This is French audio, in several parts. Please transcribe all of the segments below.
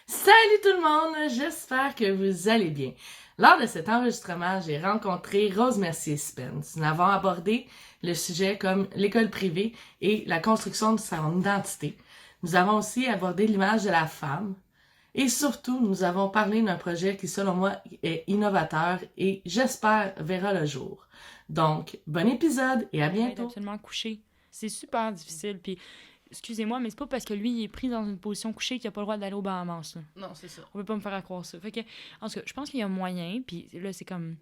Salut tout le monde, j'espère que vous allez bien. Lors de cet enregistrement, j'ai rencontré Rose Mercier-Spence. Nous avons abordé le sujet comme l'école privée et la construction de son identité. Nous avons aussi abordé l'image de la femme. Et surtout, nous avons parlé d'un projet qui, selon moi, est innovateur et, j'espère, verra le jour. Donc, bon épisode et à Être bientôt! absolument couché. C'est super difficile. Puis, excusez-moi, mais c'est pas parce que lui, il est pris dans une position couchée qu'il a pas le droit d'aller au Bahamas. Là. Non, c'est ça. On peut pas me faire croire ça. Fait que, en tout cas, je pense qu'il y a moyen. Puis là, c'est comme.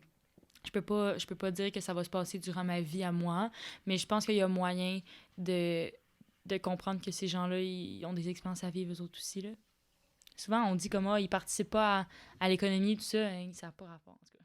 Je peux pas dire que ça va se passer durant ma vie à moi, mais je pense qu'il y a moyen de, de comprendre que ces gens-là, ils ont des expériences à vivre, eux autres aussi. Là. Souvent, on dit comme, ils participent pas à l'économie, tout ça. Hein, ça n'a pas rapport, en tout cas.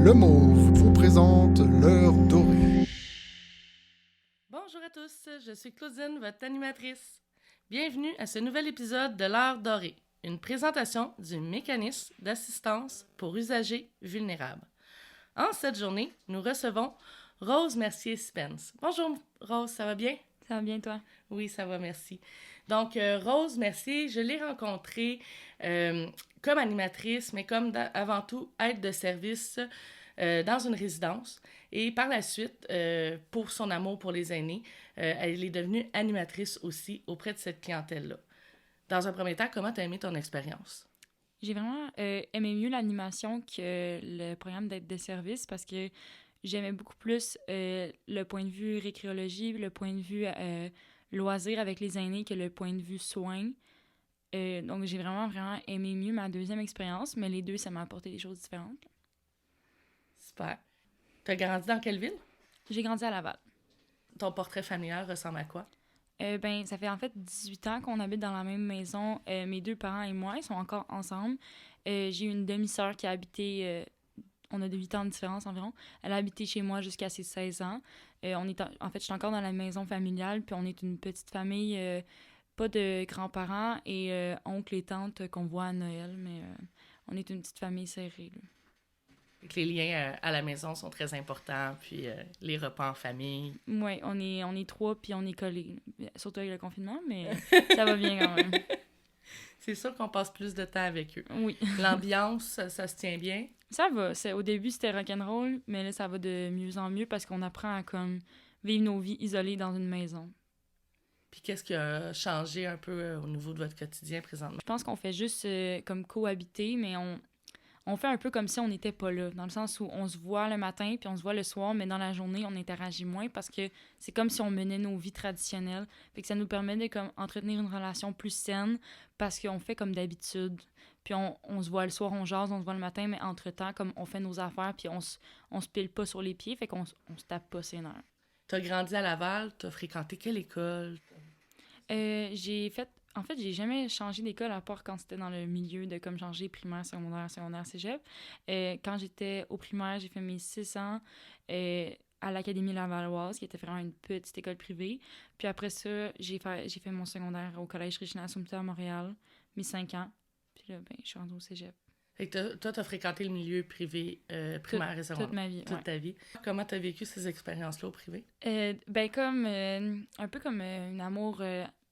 Le Mauve vous présente l'heure dorée. Bonjour à tous, je suis Claudine, votre animatrice. Bienvenue à ce nouvel épisode de l'heure dorée, une présentation du mécanisme d'assistance pour usagers vulnérables. En cette journée, nous recevons Rose Mercier-Spence. Bonjour Rose, ça va bien? Ça va bien, toi? Oui, ça va, merci. Donc, Rose Mercier, je l'ai rencontrée comme animatrice, mais comme avant tout aide de service dans une résidence. Et par la suite, pour son amour pour les aînés, elle est devenue animatrice aussi auprès de cette clientèle-là. Dans un premier temps, comment tu as aimé ton expérience? J'ai vraiment aimé mieux l'animation que le programme d'aide de service parce que j'aimais beaucoup plus le point de vue récréologie, le point de vue loisir avec les aînés que le point de vue soins. Donc, j'ai vraiment aimé mieux ma deuxième expérience, mais les deux, ça m'a apporté des choses différentes. Super. Tu as grandi dans quelle ville? J'ai grandi à Laval. Ton portrait familial ressemble à quoi? Ça fait en fait 18 ans qu'on habite dans la même maison. Mes deux parents et moi, ils sont encore ensemble. J'ai une demi-sœur qui a habité, on a de 8 ans de différence environ. Elle a habité chez moi jusqu'à ses 16 ans. En fait, je suis encore dans la maison familiale, puis on est une petite famille, pas de grands-parents et oncles et tantes qu'on voit à Noël, mais on est une petite famille serrée. Là. Les liens à la maison sont très importants, puis les repas en famille. Oui, on est trois, puis on est collés. Surtout avec le confinement, mais ça va bien quand même. C'est sûr qu'on passe plus de temps avec eux. Oui. L'ambiance, ça se tient bien. Ça va. Au début, c'était rock'n'roll, mais là, ça va de mieux en mieux parce qu'on apprend à comme vivre nos vies isolées dans une maison. Puis qu'est-ce qui a changé un peu au niveau de votre quotidien présentement? Je pense qu'on fait juste comme cohabiter, mais on fait un peu comme si on n'était pas là, dans le sens où on se voit le matin puis on se voit le soir, mais dans la journée, on interagit moins parce que c'est comme si on menait nos vies traditionnelles. Fait que ça nous permet de comme, entretenir une relation plus saine parce qu'on fait comme d'habitude. Puis on se voit le soir, on jase, on se voit le matin, mais entre-temps, comme on fait nos affaires puis on se pile pas sur les pieds, fait qu'on on se tape pas ses nerfs. T'as grandi à Laval, t'as fréquenté quelle école? J'ai fait. En fait, j'ai jamais changé d'école à part quand c'était dans le milieu de comme changer primaire, secondaire, cégep. Quand j'étais au primaire, j'ai fait mes 6 ans à l'Académie Lavalloise, qui était vraiment une petite école privée. Puis après ça, j'ai fait mon secondaire au Collège Richelieu Assompta à Montréal, mes 5 ans. Puis là, je suis rendue au cégep. Fait que toi, t'as fréquenté le milieu privé primaire et secondaire Toute ma vie, toute ouais. ta vie. Comment t'as vécu ces expériences-là au privé? Comme un peu comme un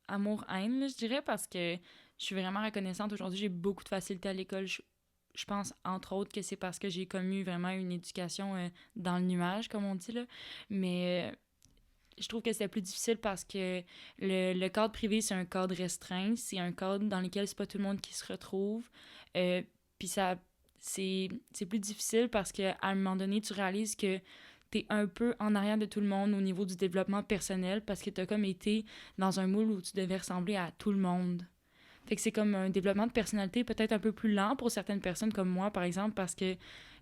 amour-haine, là, je dirais, parce que je suis vraiment reconnaissante. Aujourd'hui, j'ai beaucoup de facilité à l'école. Je pense, entre autres, que c'est parce que j'ai comme eu vraiment une éducation dans le nuage, comme on dit, là. Mais je trouve que c'était plus difficile parce que le cadre privé, c'est un cadre restreint. C'est un cadre dans lequel c'est pas tout le monde qui se retrouve. Puis ça, c'est plus difficile parce qu'à un moment donné, tu réalises que t'es un peu en arrière de tout le monde au niveau du développement personnel parce que t'as comme été dans un moule où tu devais ressembler à tout le monde. Fait que c'est comme un développement de personnalité peut-être un peu plus lent pour certaines personnes comme moi, par exemple, parce que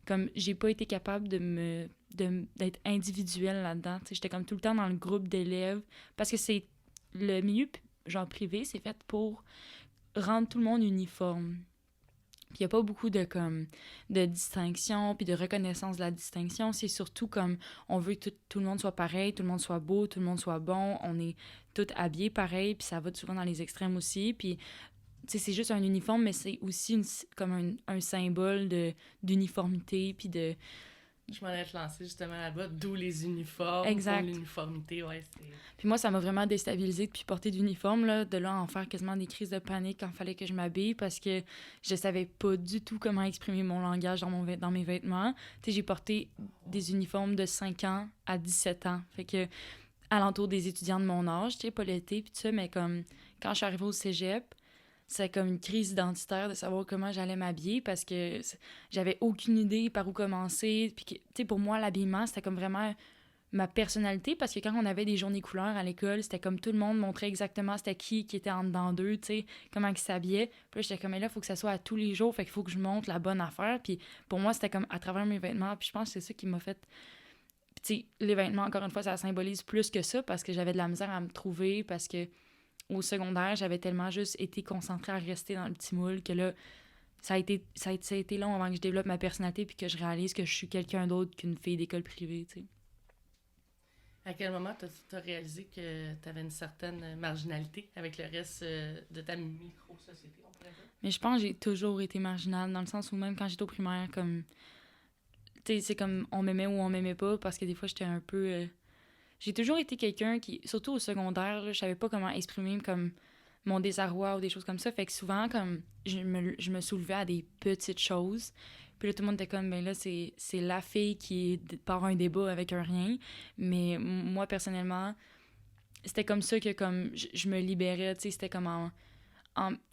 comme j'ai pas été capable d'être individuelle là-dedans. T'sais, j'étais comme tout le temps dans le groupe d'élèves parce que c'est le milieu genre privé, c'est fait pour rendre tout le monde uniforme. Puis il n'y a pas beaucoup de, comme, de distinction, puis de reconnaissance de la distinction. C'est surtout comme, on veut que tout le monde soit pareil, tout le monde soit beau, tout le monde soit bon, on est tous habillés pareil, puis ça va souvent dans les extrêmes aussi. Puis, tu sais, c'est juste un uniforme, mais c'est aussi comme un symbole d'uniformité, puis de... Je m'en allais te lancer justement là-bas, d'où les uniformes, Exact. pour l'uniformité, ouais, c'est... Puis moi, ça m'a vraiment déstabilisée depuis porter d'uniforme, là, de là en faire quasiment des crises de panique quand il fallait que je m'habille parce que je savais pas du tout comment exprimer mon langage dans mes vêtements. Tu sais, j'ai porté des uniformes de 5 ans à 17 ans. Fait que, alentour des étudiants de mon âge, tu sais, pas l'été, puis tout ça, mais comme quand je suis arrivée au cégep, c'est comme une crise identitaire de savoir comment j'allais m'habiller parce que j'avais aucune idée par où commencer. Puis, tu sais, pour moi, l'habillement, c'était comme vraiment ma personnalité parce que quand on avait des journées couleurs à l'école, c'était comme tout le monde montrait exactement c'était qui était en dedans d'eux, tu sais, comment ils s'habillaient. Puis là, j'étais comme, mais là, il faut que ça soit à tous les jours, fait qu'il faut que je montre la bonne affaire. Puis pour moi, c'était comme à travers mes vêtements. Puis je pense que c'est ça qui m'a fait... Puis tu sais, les vêtements, encore une fois, ça symbolise plus que ça parce que j'avais de la misère à me trouver, parce que au secondaire, j'avais tellement juste été concentrée à rester dans le petit moule que là, ça a été long avant que je développe ma personnalité puis que je réalise que je suis quelqu'un d'autre qu'une fille d'école privée, tu sais. À quel moment t'as réalisé que t'avais une certaine marginalité avec le reste de ta micro-société, on pourrait dire? Mais je pense que j'ai toujours été marginale, dans le sens où même quand j'étais au primaire, comme... Tu sais, c'est comme on m'aimait ou on m'aimait pas, parce que des fois, j'étais un peu... J'ai toujours été quelqu'un qui, surtout au secondaire, là, je savais pas comment exprimer comme mon désarroi ou des choses comme ça. Fait que souvent, comme je me soulevais à des petites choses. Puis là, tout le monde était comme, ben là, c'est la fille qui part un débat avec un rien. Mais moi, personnellement, c'était comme ça que comme je me libérais. Tu sais, c'était comme en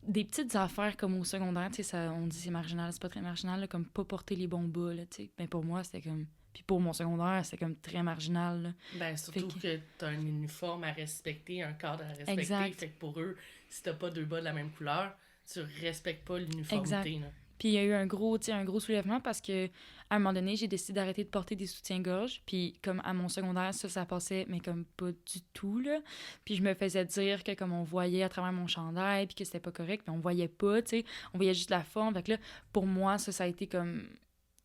des petites affaires comme au secondaire. Tu sais, ça, on dit c'est marginal, c'est pas très marginal, là, comme pas porter les bons bas, là, tu sais. Ben pour moi, c'était comme... Puis pour mon secondaire, c'était comme très marginal, là. Ben, surtout que t'as un uniforme à respecter, un cadre à respecter. Exact. Fait que pour eux, si t'as pas deux bas de la même couleur, tu respectes pas l'uniformité. Là. Puis il y a eu un gros soulèvement parce que à un moment donné, j'ai décidé d'arrêter de porter des soutiens-gorge. Puis comme à mon secondaire, ça passait, mais comme pas du tout, là. Puis je me faisais dire que comme on voyait à travers mon chandail, puis que c'était pas correct, puis on voyait pas, tu sais. On voyait juste la forme. Fait que là, pour moi, ça a été comme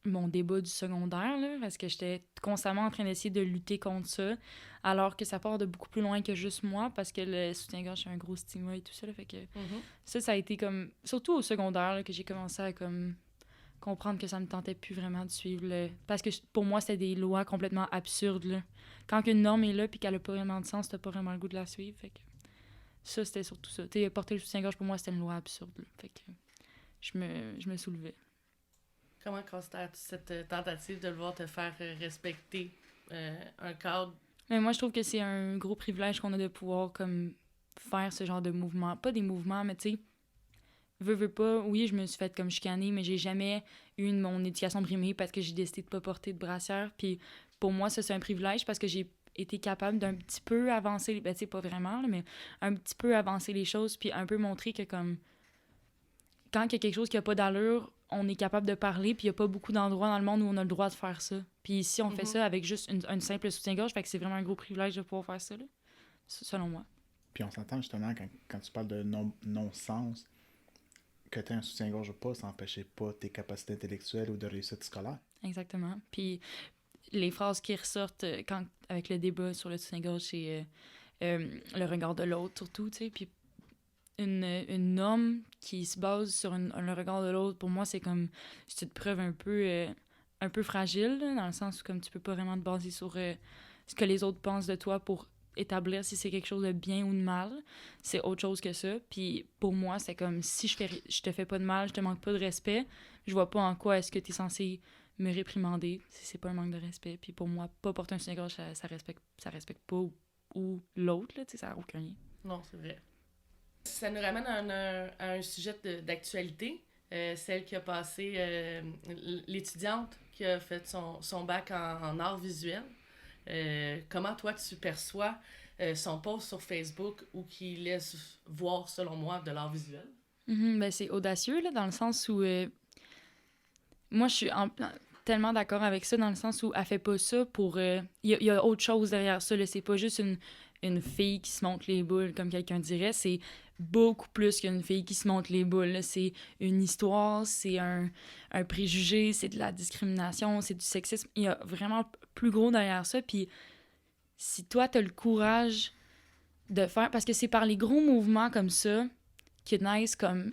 mon débat du secondaire, là, parce que j'étais constamment en train d'essayer de lutter contre ça, alors que ça part de beaucoup plus loin que juste moi, parce que le soutien-gorge, c'est un gros stigma et tout ça, là, fait que ça a été comme... Surtout au secondaire, là, que j'ai commencé à comme comprendre que ça me tentait plus vraiment de suivre parce que pour moi, c'était des lois complètement absurdes, là. Quand une norme est là puis qu'elle a pas vraiment de sens, t'as pas vraiment le goût de la suivre, fait que ça, c'était surtout ça. T'sais, porter le soutien-gorge, pour moi, c'était une loi absurde, là, fait que je me soulevais. Comment constates-tu cette tentative de vouloir te faire respecter un cadre? Mais moi, je trouve que c'est un gros privilège qu'on a de pouvoir comme faire ce genre de mouvement. Pas des mouvements, mais tu sais, veux pas, oui, je me suis fait comme chicaner, mais j'ai jamais eu mon éducation brimée parce que j'ai décidé de pas porter de brassière. Puis pour moi, ça, c'est un privilège parce que j'ai été capable d'un petit peu avancer, ben tu sais, pas vraiment, là, mais un petit peu avancer les choses, puis un peu montrer que comme quand il y a quelque chose qui a pas d'allure, on est capable de parler, puis il y a pas beaucoup d'endroits dans le monde où on a le droit de faire ça. Puis ici, on fait ça avec juste une simple soutien-gorge, fait que c'est vraiment un gros privilège de pouvoir faire ça, là, selon moi. Puis on s'entend justement quand tu parles de non-sens, que tu aies un soutien-gorge ou pas, ça n'empêchait pas tes capacités intellectuelles ou de réussite scolaire. Exactement. Puis les phrases qui ressortent avec le débat sur le soutien-gorge, c'est le regard de l'autre, surtout, tu sais. Puis une norme qui se base sur le regard de l'autre, pour moi, c'est comme une preuve un peu fragile, là, dans le sens où comme tu peux pas vraiment te baser sur ce que les autres pensent de toi pour établir si c'est quelque chose de bien ou de mal. C'est autre chose que ça. Puis pour moi, c'est comme si je te fais pas de mal, je te manque pas de respect, je vois pas en quoi est-ce que t'es censé me réprimander si c'est pas un manque de respect. Puis pour moi, pas porter un soutien-gorge, ça respecte pas ou l'autre, là, tu sais, ça a aucun lien. Non, c'est vrai. Ça nous ramène à un sujet d'actualité, celle qui a passé, l'étudiante qui a fait son bac en arts visuels. Comment toi tu perçois son post sur Facebook où qui laisse voir, selon moi, de l'art visuel? Ben, c'est audacieux, là, dans le sens où... moi, je suis tellement d'accord avec ça, dans le sens où elle fait pas ça pour... Il y a autre chose derrière ça, là. C'est pas juste une fille qui se monte les boules, comme quelqu'un dirait. C'est beaucoup plus qu'une fille qui se monte les boules. Là. C'est une histoire, c'est un préjugé, c'est de la discrimination, c'est du sexisme. Il y a vraiment plus gros derrière ça. Puis si toi, t'as le courage de faire... Parce que c'est par les gros mouvements comme ça que naissent comme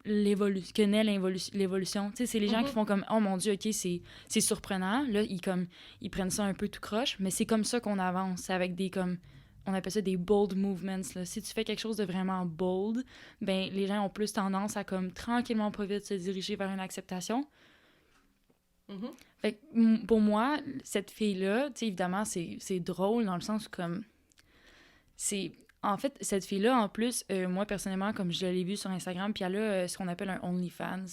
que naît l'évolution. Tu sais, c'est les gens qui font comme « Oh mon Dieu, OK, c'est surprenant. » Là, ils prennent ça un peu tout croche, mais c'est comme ça qu'on avance. C'est avec des comme... On appelle ça des bold movements. Là. Si tu fais quelque chose de vraiment bold, ben les gens ont plus tendance à comme tranquillement pas vite se diriger vers une acceptation. Fait que pour moi, cette fille-là, tu sais, évidemment, c'est drôle dans le sens où comme... c'est... En fait, cette fille-là, en plus, moi, personnellement, comme je l'ai vue sur Instagram, puis elle a ce qu'on appelle un OnlyFans,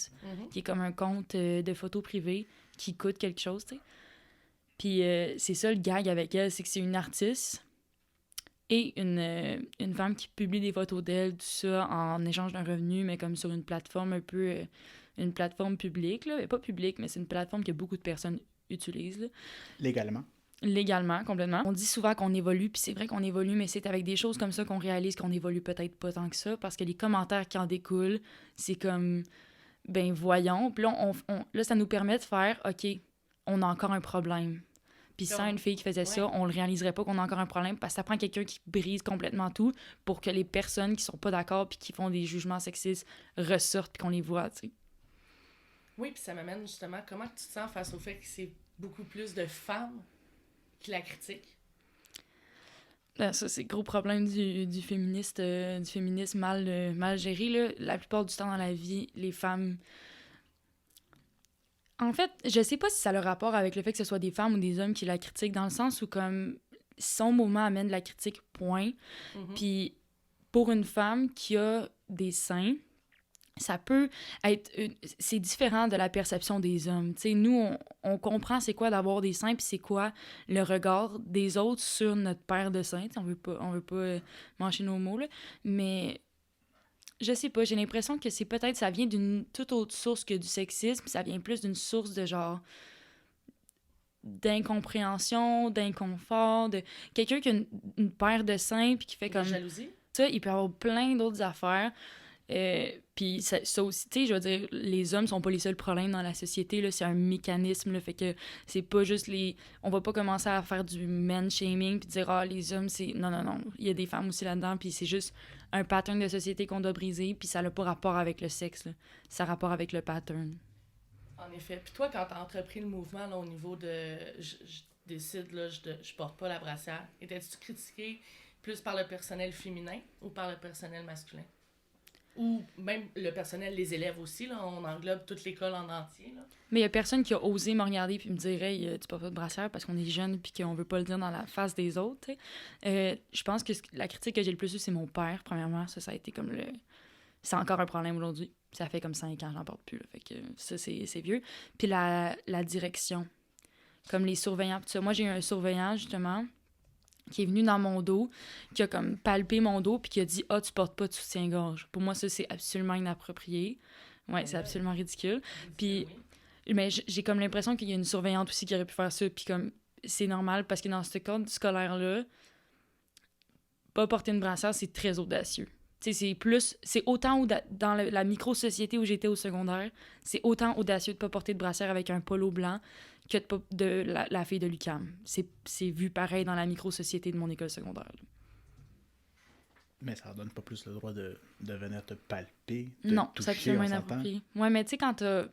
qui est comme un compte de photos privées qui coûte quelque chose, tu sais. Puis c'est ça le gag avec elle, c'est que c'est une artiste et une femme qui publie des photos d'elle, tout ça, en échange d'un revenu, mais comme sur une plateforme un peu... une plateforme publique, là. Pas publique, mais c'est une plateforme que beaucoup de personnes utilisent, là. Légalement, complètement. On dit souvent qu'on évolue, puis c'est vrai qu'on évolue, mais c'est avec des choses comme ça qu'on réalise qu'on évolue peut-être pas tant que ça, parce que les commentaires qui en découlent, c'est comme, ben voyons. Puis là, là, ça nous permet de faire, OK, on a encore un problème. Puis sans une fille qui faisait ça, on le réaliserait pas qu'on a encore un problème, parce que ça prend quelqu'un qui brise complètement tout pour que les personnes qui sont pas d'accord puis qui font des jugements sexistes ressortent puis qu'on les voit, tu sais. Oui, puis ça m'amène justement, comment tu te sens face au fait que c'est beaucoup plus de femmes qui la critiquent? Ça, c'est le gros problème du féminisme mal géré. Là. La plupart du temps dans la vie, les femmes... En fait, je sais pas si ça a le rapport avec le fait que ce soit des femmes ou des hommes qui la critiquent, dans le sens où comme son mouvement amène de la critique, point. Puis pour une femme qui a des seins, ça peut être... c'est différent de la perception des hommes. T'sais, nous, on comprend c'est quoi d'avoir des seins, puis c'est quoi le regard des autres sur notre paire de seins. T'sais, on veut pas mâcher nos mots, là. Mais je sais pas, j'ai l'impression que c'est peut-être... Ça vient d'une toute autre source que du sexisme. Ça vient plus d'une source de genre... d'incompréhension, d'inconfort, de quelqu'un qui a une paire de seins, puis qui fait comme... De jalousie? Ça, il peut y avoir plein d'autres affaires. Puis ça aussi, tu sais, je veux dire, les hommes sont pas les seuls problèmes dans la société, là, c'est un mécanisme, là, fait que c'est pas juste les... On va pas commencer à faire du man-shaming puis dire « Ah, les hommes, c'est... » Non, il y a des femmes aussi là-dedans, puis c'est juste un pattern de société qu'on doit briser, puis ça n'a pas rapport avec le sexe, là. Ça a rapport avec le pattern. En effet. Puis toi, quand t'as entrepris le mouvement, là, au niveau de... Je décide, là, je porte pas la brassière, étais-tu critiqué plus par le personnel féminin ou par le personnel masculin? Ou même le personnel, les élèves aussi, là, on englobe toute l'école en entier. Là. Mais il y a personne qui a osé me regarder puis me dire « Hey, tu portes pas de brassière parce qu'on est jeune puis qu'on veut pas le dire dans la face des autres. » Je pense que la critique que j'ai le plus eue, c'est mon père, premièrement. Ça a été comme le... C'est encore un problème aujourd'hui. Ça fait comme 5 ans, j'en porte plus. Là. Fait que ça, c'est vieux. Puis la direction. Comme les surveillants. Tout ça. Moi, j'ai eu un surveillant, justement, qui est venu dans mon dos, qui a comme palpé mon dos, puis qui a dit « Ah, tu portes pas de soutien-gorge. » Pour moi, ça, c'est absolument inapproprié. Ouais, c'est absolument ridicule. Puis, mais j'ai comme l'impression qu'il y a une surveillante aussi qui aurait pu faire ça, puis comme, c'est normal, parce que dans ce cadre scolaire-là, pas porter une brassière, c'est très audacieux. Tu sais, c'est autant dans la micro-société où j'étais au secondaire, c'est autant audacieux de pas porter de brassière avec un polo blanc que de la fille de l'UQAM. C'est vu pareil dans la micro-société de mon école secondaire. Là. Mais ça ne donne pas plus le droit de venir te palper, non, toucher, c'est absolument inapproprié. Ouais, mais tu sais, quand t'as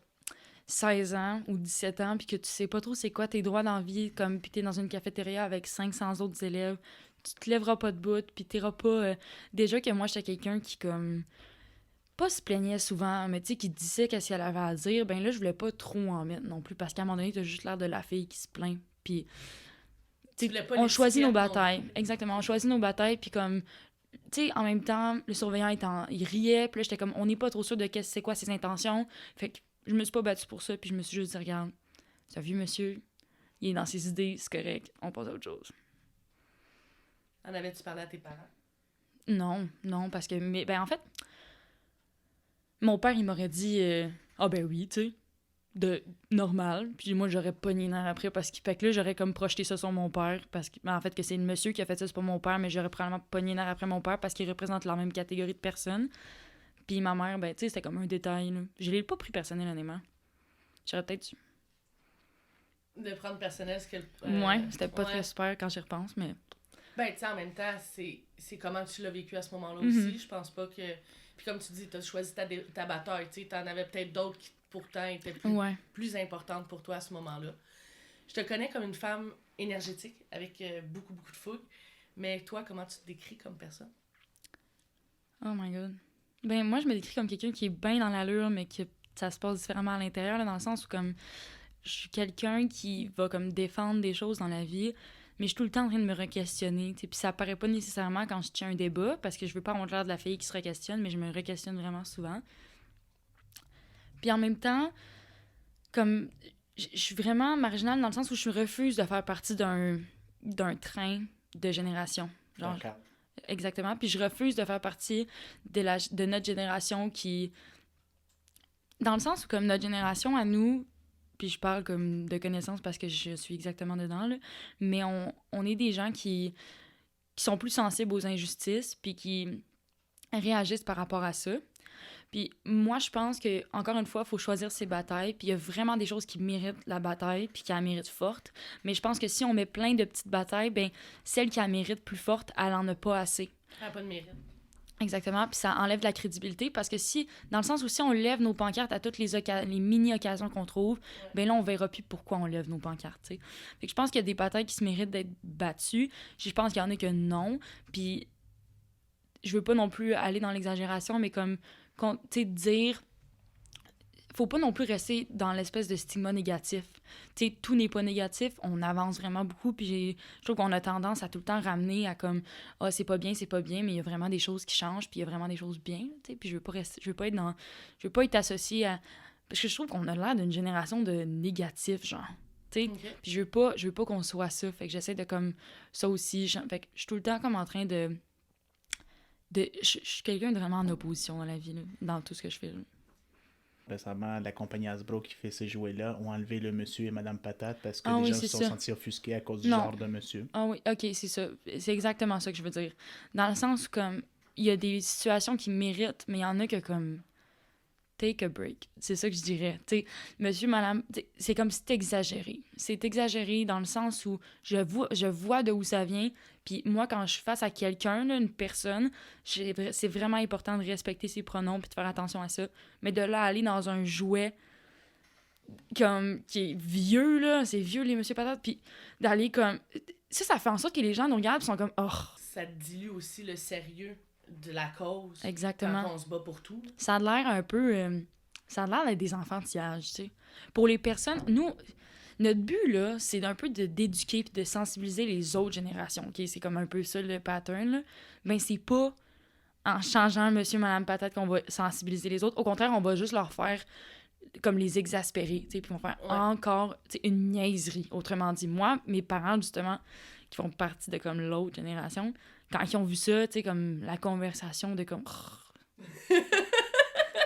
16 ans ou 17 ans puis que tu sais pas trop c'est quoi tes droits dans la vie, comme puis t'es dans une cafétéria avec 500 autres élèves, tu te lèveras pas de bout, puis t'iras pas... Déjà que moi, j'étais quelqu'un qui, comme... pas se plaignait souvent, mais tu sais, qui disait qu'est-ce qu'elle avait à dire, ben là, je voulais pas trop en mettre non plus, parce qu'à un moment donné, t'as juste l'air de la fille qui se plaint, puis... On choisit nos batailles. Exactement, on choisit nos batailles, puis comme... Tu sais, en même temps, le surveillant, il riait, puis là, j'étais comme, on n'est pas trop sûr de c'est quoi ses intentions, fait que je me suis pas battue pour ça, puis je me suis juste dit, regarde, c'est un vieux monsieur, il est dans ses idées, c'est correct, on passe à autre chose. En avais-tu parlé à tes parents? Non, parce que... en fait, mon père, il m'aurait dit... Ah ben oui, tu sais. de normal. Puis moi, j'aurais pogné les nerfs après parce que... Fait que là, j'aurais comme projeté ça sur mon père parce que... en fait, que c'est le monsieur qui a fait ça, c'est pas mon père, mais j'aurais probablement pogné les nerfs après mon père parce qu'il représente la même catégorie de personnes. Puis ma mère, ben, tu sais, c'était comme un détail, là. Je l'ai pas pris personnel, honnêtement. J'aurais peut-être dû. De prendre personnel ce que... Ouais, c'était pas très super quand j'y repense, mais... Ben, tu sais, en même temps, c'est comment tu l'as vécu à ce moment-là Mhm. aussi. Je pense pas que... Puis comme tu dis, t'as choisi ta bataille, tu sais, t'en avais peut-être d'autres qui, pourtant, étaient Ouais. plus importantes pour toi à ce moment-là. Je te connais comme une femme énergétique, avec beaucoup, beaucoup de fougue. Mais toi, comment tu te décris comme personne? Oh my God. Ben, moi, je me décris comme quelqu'un qui est bien dans l'allure, mais que ça se passe différemment à l'intérieur, là, dans le sens où, comme, je suis quelqu'un qui va, comme, défendre des choses dans la vie, mais je suis tout le temps en train de me re-questionner, tu sais. Puis ça apparaît pas nécessairement quand je tiens un débat, parce que je veux pas avoir l'air de la fille qui se re-questionne, mais je me re-questionne vraiment souvent. Puis en même temps, comme, je suis vraiment marginale dans le sens où je refuse de faire partie d'un train de génération. Genre, D'accord. exactement. Puis je refuse de faire partie de notre génération qui... Dans le sens où, comme notre génération à nous, puis je parle comme de connaissances parce que je suis exactement dedans, là, mais on est des gens qui sont plus sensibles aux injustices, puis qui réagissent par rapport à ça. Puis moi, je pense que encore une fois, il faut choisir ses batailles, puis il y a vraiment des choses qui méritent la bataille, puis qui la méritent forte. Mais je pense que si on met plein de petites batailles, ben celle qui la mérite plus forte, elle en a pas assez. Elle n'a pas de mérite. Exactement, puis ça enlève de la crédibilité parce que si, dans le sens où si on lève nos pancartes à toutes les mini-occasions qu'on trouve, ben là, on verra plus pourquoi on lève nos pancartes, tu sais. Fait que je pense qu'il y a des batailles qui se méritent d'être battues. Je pense qu'il y en a que non, puis je veux pas non plus aller dans l'exagération, mais comme, tu sais, dire... Faut pas non plus rester dans l'espèce de stigma négatif. Tu sais, tout n'est pas négatif, on avance vraiment beaucoup, puis je trouve qu'on a tendance à tout le temps ramener à comme « Ah, c'est pas bien, mais il y a vraiment des choses qui changent, puis il y a vraiment des choses bien. » Tu sais, puis je veux pas être associée à... Parce que je trouve qu'on a l'air d'une génération de négatifs, genre. Tu sais, Okay. puis je veux pas qu'on soit ça, fait que j'essaie de comme ça aussi. Fait que je suis tout le temps comme en train de je suis quelqu'un de vraiment en opposition dans la vie, là, dans tout ce que je fais, là. Récemment, la compagnie Hasbro qui fait ces jouets-là ont enlevé le monsieur et madame Patate parce que Ah les oui, gens se c'est sont ça. sentis offusqués à cause du Non. genre de monsieur. Ah oui, ok, c'est ça. C'est exactement ça que je veux dire. Dans le sens où, comme, il y a des situations qui méritent, mais il y en a que, comme, take a break. C'est ça que je dirais. Tu sais, monsieur, madame, c'est comme si c'était exagéré. C'est exagéré dans le sens où je vois de où ça vient. Puis moi, quand je suis face à quelqu'un, là, une personne, c'est vraiment important de respecter ses pronoms puis de faire attention à ça. Mais de là à aller dans un jouet comme qui est vieux, là, c'est vieux, les Monsieur Patate, puis d'aller comme... Ça fait en sorte que les gens nous regardent et sont comme « Oh! » Ça dilue aussi le sérieux de la cause. Exactement. Quand on se bat pour tout. Ça a l'air un peu... ça a l'air d'être des enfantillages, tu sais. Pour les personnes... Nous, notre but, là, c'est un peu d'éduquer et de sensibiliser les autres générations, OK? C'est comme un peu ça, le pattern, là. Ben, c'est pas en changeant Monsieur, Madame Patate qu'on va sensibiliser les autres. Au contraire, on va juste leur faire comme les exaspérer, tu sais, puis ils vont faire encore, tu sais, une niaiserie. Autrement dit, moi, mes parents, justement, qui font partie de comme l'autre génération, quand ils ont vu ça, tu sais, comme la conversation de comme...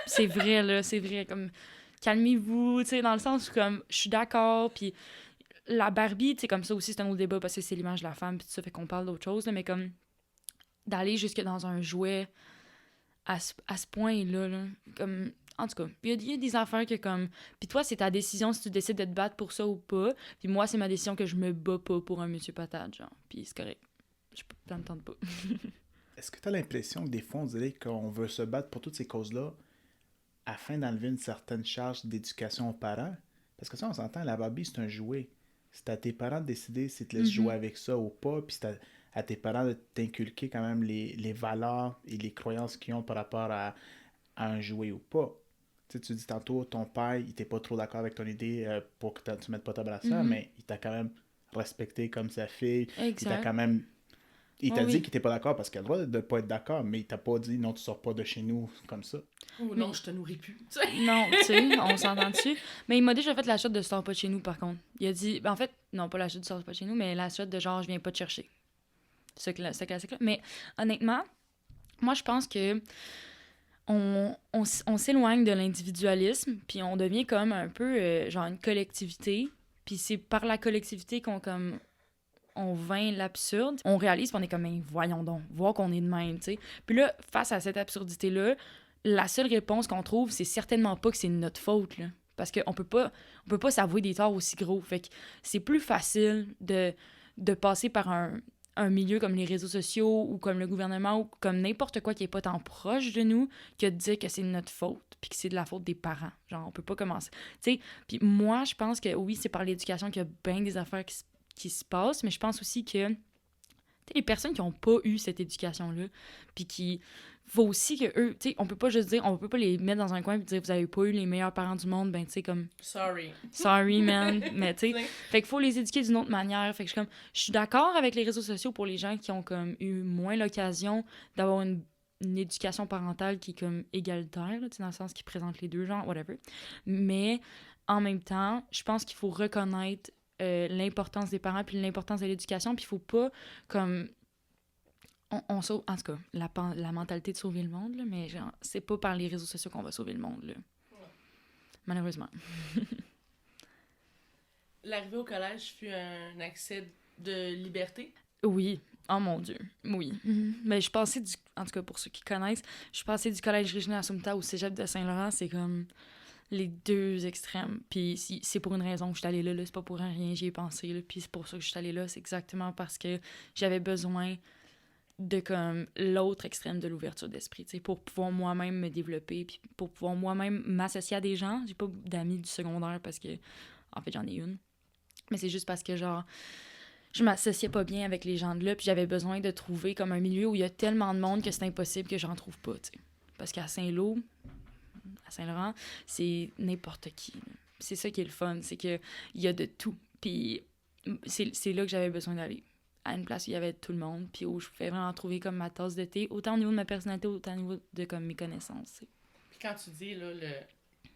c'est vrai, là, c'est vrai, comme, calmez-vous, tu sais, dans le sens où, comme, je suis d'accord, puis la Barbie, tu sais, comme ça aussi, c'est un autre débat, parce que c'est l'image de la femme, puis tout ça, fait qu'on parle d'autre chose, là, mais comme, d'aller jusque dans un jouet à ce point-là, là, comme... En tout cas, il y a des affaires que comme... Puis toi, c'est ta décision si tu décides de te battre pour ça ou pas. Puis moi, c'est ma décision que je me bats pas pour un Monsieur Patate, genre. Puis c'est correct. Ça me tente pas. Est-ce que tu as l'impression que des fois, on dirait qu'on veut se battre pour toutes ces causes-là afin d'enlever une certaine charge d'éducation aux parents? Parce que ça, on s'entend, la Barbie, c'est un jouet. C'est à tes parents de décider s'ils te laissent jouer avec ça ou pas. Puis c'est à tes parents de t'inculquer quand même les valeurs et les croyances qu'ils ont par rapport à un jouet ou pas. Tu dis tantôt, ton père, il était pas trop d'accord avec ton idée pour que tu mettes pas ta brassière, mais il t'a quand même respecté comme sa fille. Exact. Il t'a quand même... Il t'a Oh, dit oui. qu'il était pas d'accord parce qu'il a le droit de pas être d'accord, mais il t'a pas dit non, tu sors pas de chez nous comme ça. Ou non, je te nourris plus. Tu sais. Non, tu sais, on s'entend dessus. Mais il m'a déjà fait la shot de sors pas de chez nous, par contre. Il a dit... Ben, en fait, non, pas la shot de sors pas de chez nous, mais la shot de genre, je viens pas te chercher. Ce classique-là. Mais honnêtement, moi, je pense que... on s'éloigne de l'individualisme, puis on devient comme un peu genre une collectivité, puis c'est par la collectivité on vainc l'absurde. On réalise qu'on est comme, ben, voyons donc, voir qu'on est de même, tu sais. Puis là, face à cette absurdité-là, la seule réponse qu'on trouve, c'est certainement pas que c'est notre faute, là. Parce qu'on peut pas s'avouer des torts aussi gros. Fait que c'est plus facile de passer par un milieu comme les réseaux sociaux ou comme le gouvernement ou comme n'importe quoi qui est pas tant proche de nous que de dire que c'est notre faute puis que c'est de la faute des parents. Genre, on peut pas commencer. Tu sais, puis moi, je pense que oui, c'est par l'éducation qu'il y a bien des affaires qui se passent, mais je pense aussi que les personnes qui n'ont pas eu cette éducation-là, puis qui... faut aussi que eux, tu sais, on peut pas juste dire, on peut pas les mettre dans un coin et dire vous avez pas eu les meilleurs parents du monde, ben tu sais, comme... Sorry, man. Mais tu sais, fait qu'il faut les éduquer d'une autre manière. Fait que je suis d'accord avec les réseaux sociaux pour les gens qui ont comme eu moins l'occasion d'avoir une éducation parentale qui est comme égalitaire, là, dans le sens qui présente les deux genres, whatever. Mais en même temps, je pense qu'il faut reconnaître l'importance des parents puis l'importance de l'éducation, puis il faut pas comme... On sauve, en tout cas, la mentalité de sauver le monde, là, mais genre, c'est pas par les réseaux sociaux qu'on va sauver le monde, là. Ouais. Malheureusement. L'arrivée au collège fut un accès de liberté? Oui. Oh mon Dieu. Oui. Mais je passais en tout cas, pour ceux qui connaissent, je suis passée du collège Regina Assumpta au cégep de Saint-Laurent, c'est comme les deux extrêmes. Puis c'est pour une raison que je suis allée là, c'est pas pour rien, j'y ai pensé, là. Puis c'est pour ça que je suis allée là, c'est exactement parce que j'avais besoin de comme l'autre extrême de l'ouverture d'esprit, tu sais, pour pouvoir moi-même me développer, puis pour pouvoir moi-même m'associer à des gens. J'ai pas d'amis du secondaire parce que, en fait, j'en ai une. Mais c'est juste parce que, genre, je m'associais pas bien avec les gens de là, puis j'avais besoin de trouver comme un milieu où il y a tellement de monde que c'est impossible que j'en trouve pas, tu sais. Parce qu'à Saint-Lô, à Saint-Laurent, c'est n'importe qui, là. C'est ça qui est le fun, c'est que il y a de tout. Puis c'est là que j'avais besoin d'aller. À une place où il y avait tout le monde, puis où je pouvais vraiment trouver comme ma tasse de thé, autant au niveau de ma personnalité, autant au niveau de comme mes connaissances. T'sais. Puis quand tu dis là,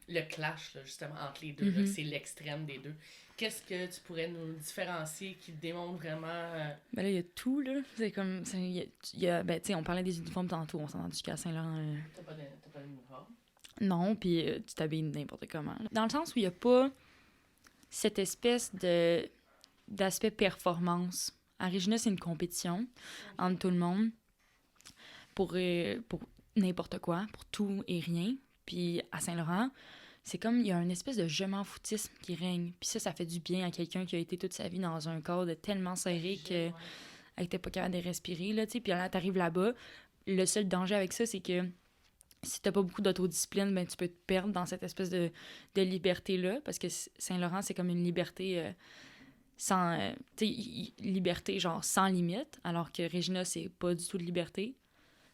le clash là, justement entre les deux, là, c'est l'extrême des deux, qu'est-ce que tu pourrais nous différencier qui démontre vraiment... Ben là, il y a tout, là. C'est comme... Il y a ben, tu sais, on parlait des uniformes tantôt, on s'en a dit qu'à Saint-Laurent... T'as pas d'uniforme? Non, puis tu t'habilles n'importe comment. Là. Dans le sens où il n'y a pas cette espèce d'aspect performance. À Regina, c'est une compétition entre tout le monde pour n'importe quoi, pour tout et rien. Puis à Saint-Laurent, c'est comme, il y a une espèce de je m'en foutisme qui règne. Puis ça fait du bien à quelqu'un qui a été toute sa vie dans un cadre tellement serré qu'elle n'était pas capable de respirer, là, tu sais. Puis là, t'arrives là-bas, le seul danger avec ça, c'est que si t'as pas beaucoup d'autodiscipline, ben tu peux te perdre dans cette espèce de liberté-là, parce que Saint-Laurent, c'est comme une liberté... sans liberté genre sans limite, alors que Regina c'est pas du tout de liberté.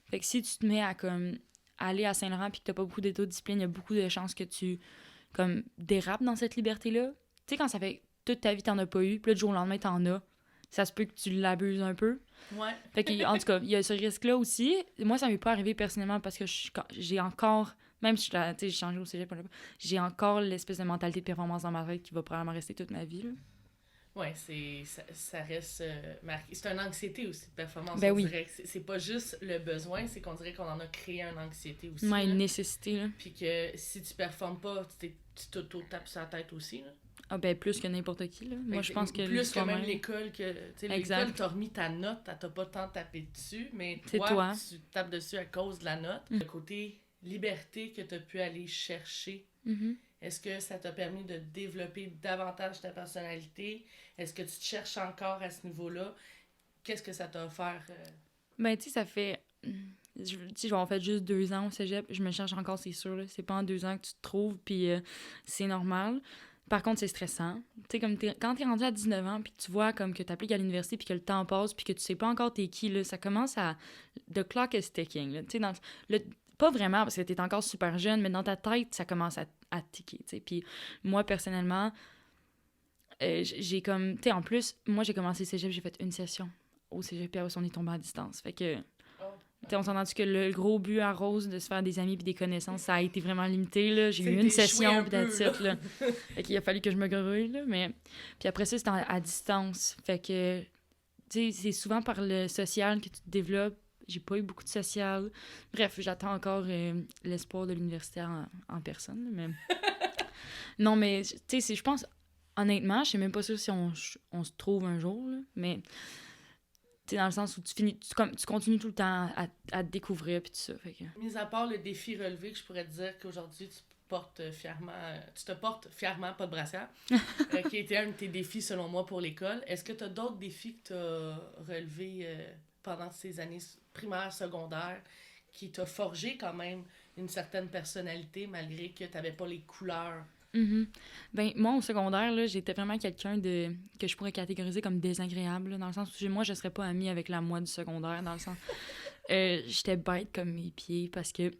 Fait que si tu te mets à comme aller à Saint-Laurent puis que t'as pas beaucoup d'autodiscipline, il y a beaucoup de chances que tu comme dérapes dans cette liberté là. Tu sais, quand ça fait toute ta vie t'en as pas eu, puis là du jour au lendemain t'en as, ça se peut que tu l'abuses un peu. Ouais. Fait que en tout cas, il y a ce risque là aussi. Moi ça m'est pas arrivé personnellement parce que j'ai encore, même si j'ai changé au cégep, j'ai encore l'espèce de mentalité de performance dans ma tête qui va probablement rester toute ma vie là. Oui, ça reste marqué. C'est une anxiété aussi de performance. Ben on oui. dirait que c'est pas juste le besoin, c'est qu'on dirait qu'on en a créé une anxiété aussi. Ouais, une nécessité, là. Puis que si tu performes pas, tu t'auto-tapes sur la tête aussi, là. Ah ben plus que n'importe qui, là. Moi, je pense que... Plus que même l'école, que tu sais, l'école t'a remis ta note, elle t'a pas tant tapé dessus, mais toi, tu tapes dessus à cause de la note. Le côté liberté que t'as pu aller chercher, est-ce que ça t'a permis de développer davantage ta personnalité? Est-ce que tu te cherches encore à ce niveau-là? Qu'est-ce que ça t'a offert? Ben, tu sais, ça fait... Tu sais, en fait juste 2 ans au cégep. Je me cherche encore, c'est sûr. Là. C'est pas en 2 ans que tu te trouves, puis c'est normal. Par contre, c'est stressant. Tu sais, comme quand t'es rendu à 19 ans, puis tu vois comme que t'appliques à l'université, puis que le temps passe, puis que tu sais pas encore t'es qui, là, ça commence à... The clock is ticking, là. Tu sais, pas vraiment, parce que t'es encore super jeune, mais dans ta tête, ça commence à ticker, tu sais. Puis moi, personnellement, j'ai comme... Tu sais, en plus, moi, j'ai commencé le cégep, j'ai fait une session au cégep, puis on est tombé à distance. Fait que... Tu sais, on s'est entendu que le gros but à Rose de se faire des amis puis des connaissances, ça a été vraiment limité, là. J'ai eu une session, puis that's it, là. Fait qu'il a fallu que je me grouille, là, mais... Puis après ça, c'était à distance. Fait que... Tu sais, c'est souvent par le social que tu te développes J'ai pas eu beaucoup de social. Bref, j'attends encore l'espoir de l'université en personne. Mais... non, mais tu sais, je pense, honnêtement, je sais même pas sûr si on se trouve un jour, là, mais tu sais, dans le sens où tu continues tout le temps à te découvrir puis tout ça. Fait que... Mis à part le défi relevé, que je pourrais te dire qu'aujourd'hui, tu te portes fièrement, pas de brassière, qui était un de tes défis selon moi pour l'école. Est-ce que tu as d'autres défis que tu as relevés pendant ces années primaires, secondaires, qui t'a forgé quand même une certaine personnalité malgré que tu n'avais pas les couleurs? Mm-hmm. Ben, moi, au secondaire, là, j'étais vraiment quelqu'un que je pourrais catégoriser comme désagréable, là, dans le sens où moi, je serais pas amie avec la moi du secondaire, dans le sens... j'étais bête comme mes pieds parce que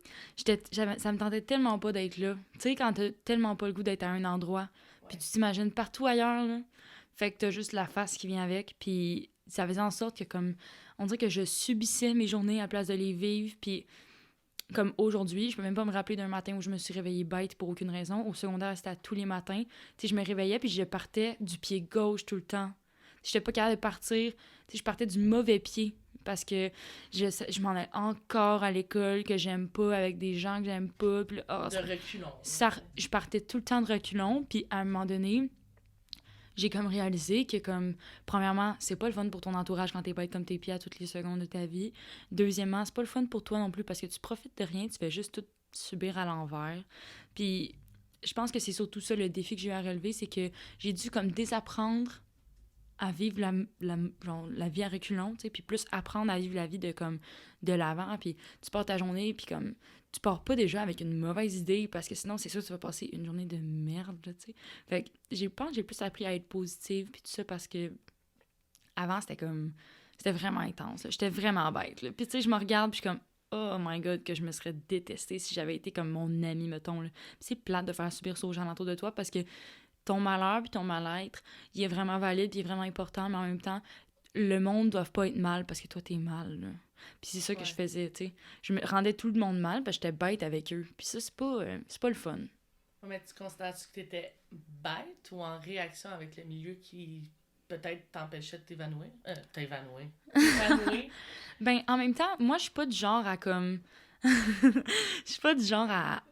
ça me tentait tellement pas d'être là. Tu sais, quand t'as tellement pas le goût d'être à un endroit, puis tu t'imagines partout ailleurs, là, fait que t'as juste la face qui vient avec, puis ça faisait en sorte que, comme, on dirait que je subissais mes journées à place de les vivre, puis comme aujourd'hui, je peux même pas me rappeler d'un matin où je me suis réveillée bête pour aucune raison. Au secondaire, c'était à tous les matins. Tu sais, je me réveillais puis je partais du pied gauche tout le temps. J'étais pas capable de partir. Tu sais, je partais du mauvais pied parce que je m'en allais encore à l'école que j'aime pas avec des gens que j'aime pas. Puis là, de reculons. Je partais tout le temps de reculons. Puis à un moment donné, j'ai comme réalisé que, comme, premièrement, c'est pas le fun pour ton entourage quand t'es pas comme tes pieds à toutes les secondes de ta vie. Deuxièmement, c'est pas le fun pour toi non plus parce que tu profites de rien, tu fais juste tout subir à l'envers. Puis je pense que c'est surtout ça le défi que j'ai eu à relever, c'est que j'ai dû comme désapprendre à vivre la vie à reculons, tu sais, puis plus apprendre à vivre la vie de l'avant, puis tu pars ta journée, puis comme tu pars pas déjà avec une mauvaise idée, parce que sinon, c'est sûr que tu vas passer une journée de merde, tu sais. Fait que je pense que j'ai plus appris à être positive, puis tout ça, parce que avant, c'était vraiment intense, là. J'étais vraiment bête, là. Puis tu sais, je me regarde, puis je suis comme, oh my God, que je me serais détestée si j'avais été comme mon ami, mettons, là. Puis c'est plate de faire subir ça aux gens autour de toi, parce que ton malheur puis ton mal-être, il est vraiment valide, puis il est vraiment important, mais en même temps, le monde doit pas être mal parce que toi, t'es mal, là. Puis c'est ça que je faisais, tu sais. Je me rendais tout le monde mal parce que j'étais bête avec eux. Puis ça, c'est pas le fun. Mais tu considères-tu que t'étais bête ou en réaction avec le milieu qui peut-être t'empêchait de t'évanouir? T'évanouir. Ben, en même temps, moi, je suis pas du genre à comme... Je suis pas du genre à...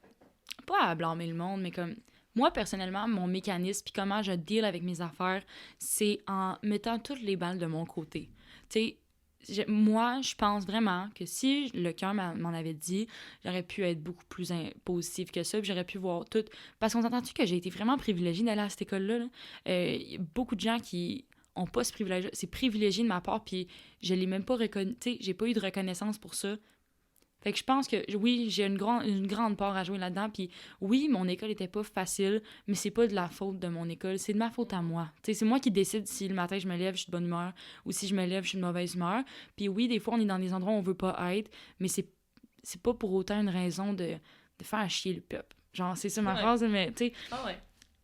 Pas à blâmer le monde, mais comme... Moi, personnellement, mon mécanisme puis comment je deal avec mes affaires, c'est en mettant toutes les balles de mon côté. Tu sais, moi, je pense vraiment que si le cœur m'en avait dit, j'aurais pu être beaucoup plus positive que ça, puis j'aurais pu voir tout. Parce qu'on s'entend-tu que j'ai été vraiment privilégiée d'aller à cette école-là? Là? Y a beaucoup de gens qui ont pas ce privilège. C'est privilégié de ma part, puis je l'ai même pas reconnu. Tu sais, j'ai pas eu de reconnaissance pour ça. Fait que je pense que, oui, j'ai une grande part à jouer là-dedans. Puis oui, mon école était pas facile, mais c'est pas de la faute de mon école, c'est de ma faute à moi. Tu sais, c'est moi qui décide si le matin je me lève, je suis de bonne humeur, ou si je me lève, je suis de mauvaise humeur. Puis oui, des fois, on est dans des endroits où on veut pas être, mais c'est pas pour autant une raison de faire chier le peuple. Genre, c'est ça ma phrase, mais tu sais,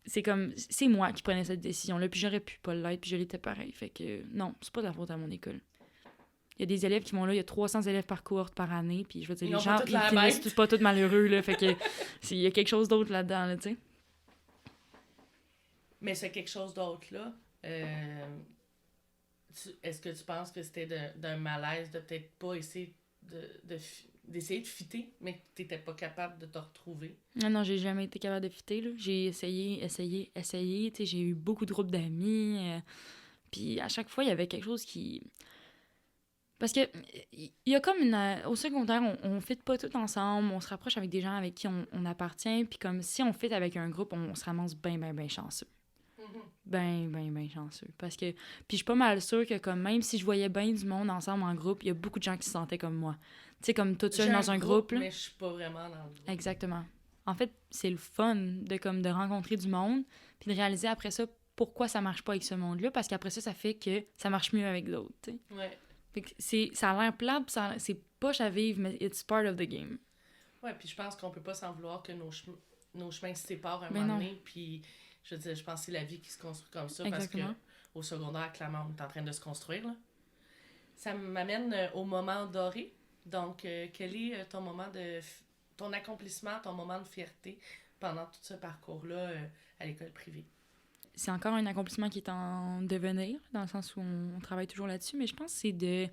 c'est comme, c'est moi qui prenais cette décision-là, puis j'aurais pu pas l'être, puis je l'étais pareil. Fait que non, c'est pas de la faute à mon école. Il y a des élèves qui vont là, il y a 300 élèves par cohorte par année, puis je veux dire, les gens, ils finissent pas tous malheureux, là, fait que il y a quelque chose d'autre là-dedans, là, tu sais. Mais c'est quelque chose d'autre, là. Est-ce que tu penses que c'était d'un malaise de peut-être pas essayer d'essayer de fitter, mais que t'étais pas capable de te retrouver? Non, j'ai jamais été capable de fitter, là. J'ai essayé, tu sais, j'ai eu beaucoup de groupes d'amis, puis à chaque fois, il y avait quelque chose qui... Parce que il y a comme au secondaire, on fit pas tout ensemble, on se rapproche avec des gens avec qui on appartient, puis comme si on fit avec un groupe, on se ramasse bien chanceux. Ben chanceux. Parce que... Puis je suis pas mal sûre que comme même si je voyais bien du monde ensemble en groupe, il y a beaucoup de gens qui se sentaient comme moi. Tu sais, comme toute seule dans un groupe, là. Mais je suis pas vraiment dans le groupe. Exactement. En fait, c'est le fun de rencontrer du monde, puis de réaliser après ça pourquoi ça marche pas avec ce monde-là, parce qu'après ça fait que ça marche mieux avec d'autres, tu sais. Ouais. Fait que ça a l'air plate, c'est poche à vivre, mais it's part of the game. Ouais, puis je pense qu'on peut pas s'en vouloir que nos chemins se séparent un moment donné, puis je veux dire, je pense que c'est la vie qui se construit comme ça. Exactement. Parce qu'au secondaire, clairement, on est en train de se construire, là. Ça m'amène au moment doré. Donc, quel est ton moment ton accomplissement, ton moment de fierté pendant tout ce parcours-là à l'école privée? C'est encore un accomplissement qui est en devenir, dans le sens où on travaille toujours là-dessus, mais je pense que c'est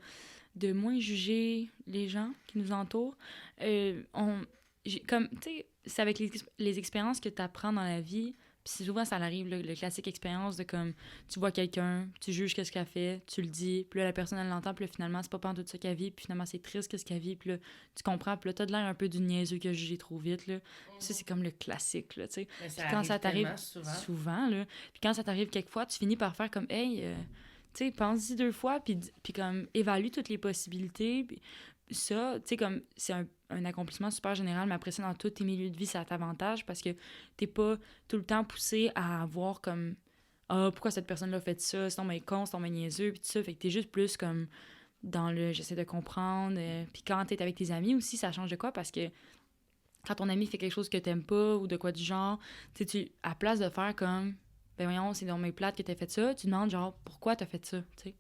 de moins juger les gens qui nous entourent. Comme, tu sais, c'est avec les expériences que tu apprends dans la vie. Puis souvent, ça arrive, là, le classique expérience de comme, tu vois quelqu'un, tu juges qu'est-ce qu'elle fait, tu le dis, puis là, la personne, elle l'entend, puis là, finalement, c'est pas pantoute tout ça qu'elle vit, puis finalement, c'est triste qu'est-ce qu'elle vit, puis là, tu comprends, puis là, t'as de l'air un peu du niaiseux qui a jugé trop vite, là. Ça, c'est comme le classique, là, tu sais. Mais Puis quand ça t'arrive, souvent, là, puis quand ça t'arrive quelquefois, tu finis par faire comme, hey, tu sais, pense-y 2 fois, puis comme, évalue toutes les possibilités, puis ça, tu sais, comme, c'est un accomplissement super général, mais après ça, dans tous tes milieux de vie, ça t'avantage parce que t'es pas tout le temps poussé à avoir comme ah, pourquoi cette personne-là a fait ça, c'est ton mec con, c'est ton mec niaiseux, puis tout ça. Fait que t'es juste plus comme dans le j'essaie de comprendre. Puis quand t'es avec tes amis aussi, ça change de quoi parce que quand ton ami fait quelque chose que t'aimes pas ou de quoi du genre, tu sais, à place de faire comme ben voyons, c'est dans mes plates que t'as fait ça, tu demandes genre pourquoi t'as fait ça, tu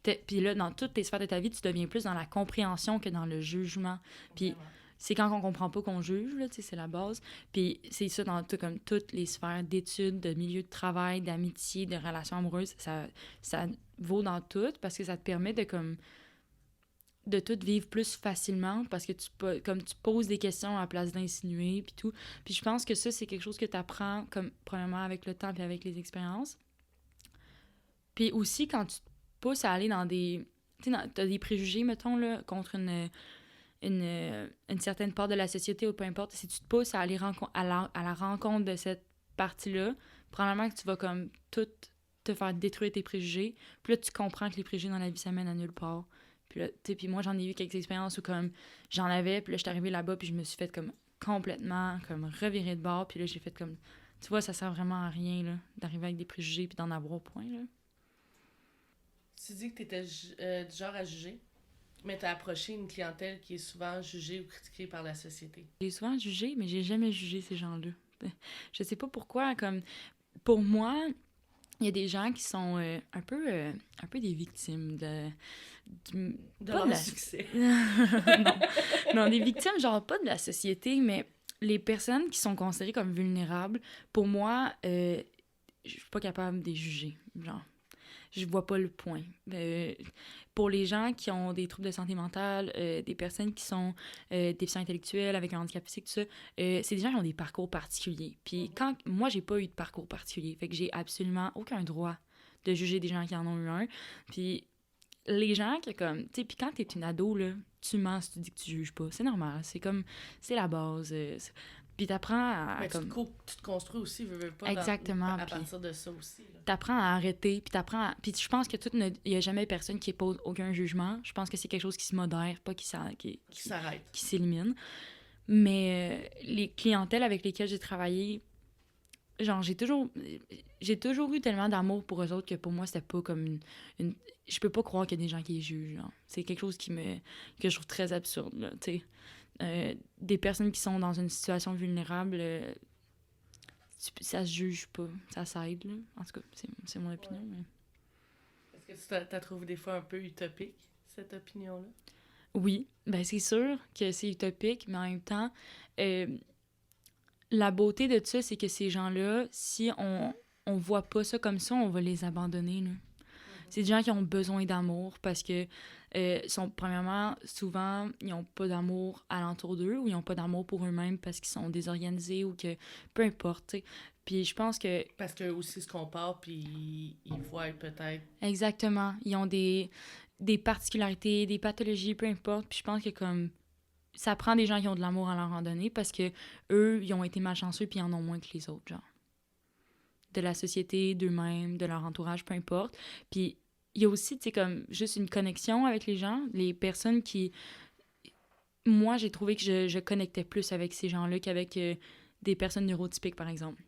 sais. Puis là, dans toutes tes sphères de ta vie, tu deviens plus dans la compréhension que dans le jugement. Puis c'est quand on comprend pas qu'on juge, là, tu sais, c'est la base. Puis c'est ça dans comme toutes les sphères d'études, de milieu de travail, d'amitié, de relations amoureuses. Ça vaut dans tout parce que ça te permet de comme de tout vivre plus facilement parce que comme tu poses des questions à la place d'insinuer puis tout. Puis je pense que ça, c'est quelque chose que tu apprends comme premièrement avec le temps puis avec les expériences. Puis aussi, quand tu te pousses à aller dans des... Tu sais, t'as des préjugés, mettons, là, contre une certaine part de la société ou peu importe, si tu te pousses à aller à la rencontre de cette partie-là, probablement que tu vas comme tout te faire détruire tes préjugés. Puis là, tu comprends que les préjugés dans la vie, ça mène à nulle part. Puis là, tu sais, puis moi, j'en ai eu quelques expériences où comme j'en avais, puis là, j'étais arrivée là-bas, puis je me suis fait comme complètement comme revirer de bord, puis là, j'ai fait comme... Tu vois, ça sert vraiment à rien, là, d'arriver avec des préjugés puis d'en avoir point, là. Tu dis que t'étais du genre à juger, mais t'as approché une clientèle qui est souvent jugée ou critiquée par la société. J'ai souvent jugé, mais j'ai jamais jugé ces gens-là. Je sais pas pourquoi, comme... Pour moi, il y a des gens qui sont un peu des victimes de leur succès. non, des victimes, genre pas de la société, mais les personnes qui sont considérées comme vulnérables, pour moi, je suis pas capable de les juger. Genre, je vois pas le point. Pour les gens qui ont des troubles de santé mentale, des personnes qui sont déficients intellectuels avec un handicap physique, tout ça, c'est des gens qui ont des parcours particuliers. Puis quand moi, j'ai pas eu de parcours particulier, fait que j'ai absolument aucun droit de juger des gens qui en ont eu un. Puis les gens qui, comme, tu sais, puis quand t'es une ado, là, tu mens si tu dis que tu juges pas. C'est normal, c'est comme, c'est la base. Puis t'apprends à... Mais comme... tu te construis aussi, veux pas, exactement, à partir de ça aussi. Là. T'apprends à arrêter, puis t'apprends à... Puis je pense que il y a jamais personne qui pose aucun jugement. Je pense que c'est quelque chose qui se modère, pas qui s'arrête. Qui s'élimine. Mais les clientèles avec lesquelles j'ai travaillé, genre, j'ai toujours eu tellement d'amour pour eux autres que pour moi, c'était pas comme une... Je peux pas croire qu'il y a des gens qui les jugent, genre. C'est quelque chose que je trouve très absurde, là, tu sais. Des personnes qui sont dans une situation vulnérable, ça se juge pas, ça s'aide, là. En tout cas, c'est mon opinion. Ouais. Mais... Est-ce que tu t'as trouvé des fois un peu utopique, cette opinion-là? Oui, ben c'est sûr que c'est utopique, mais en même temps, la beauté de ça, c'est que ces gens-là, si on voit pas ça comme ça, on va les abandonner, là. C'est des gens qui ont besoin d'amour parce que premièrement, souvent, ils n'ont pas d'amour alentour d'eux ou ils n'ont pas d'amour pour eux-mêmes parce qu'ils sont désorganisés ou que... Peu importe, tu sais. Puis je pense que... Parce qu'eux aussi se comparent puis ils voient peut-être... Exactement. Ils ont des particularités, des pathologies, peu importe. Puis je pense que comme... Ça prend des gens qui ont de l'amour à leur en donner parce que eux, ils ont été malchanceux puis ils en ont moins que les autres, genre. De la société, d'eux-mêmes, de leur entourage, peu importe. Puis il y a aussi, tu sais, comme juste une connexion avec les gens, les personnes qui... Moi, j'ai trouvé que je connectais plus avec ces gens-là qu'avec des personnes neurotypiques, par exemple.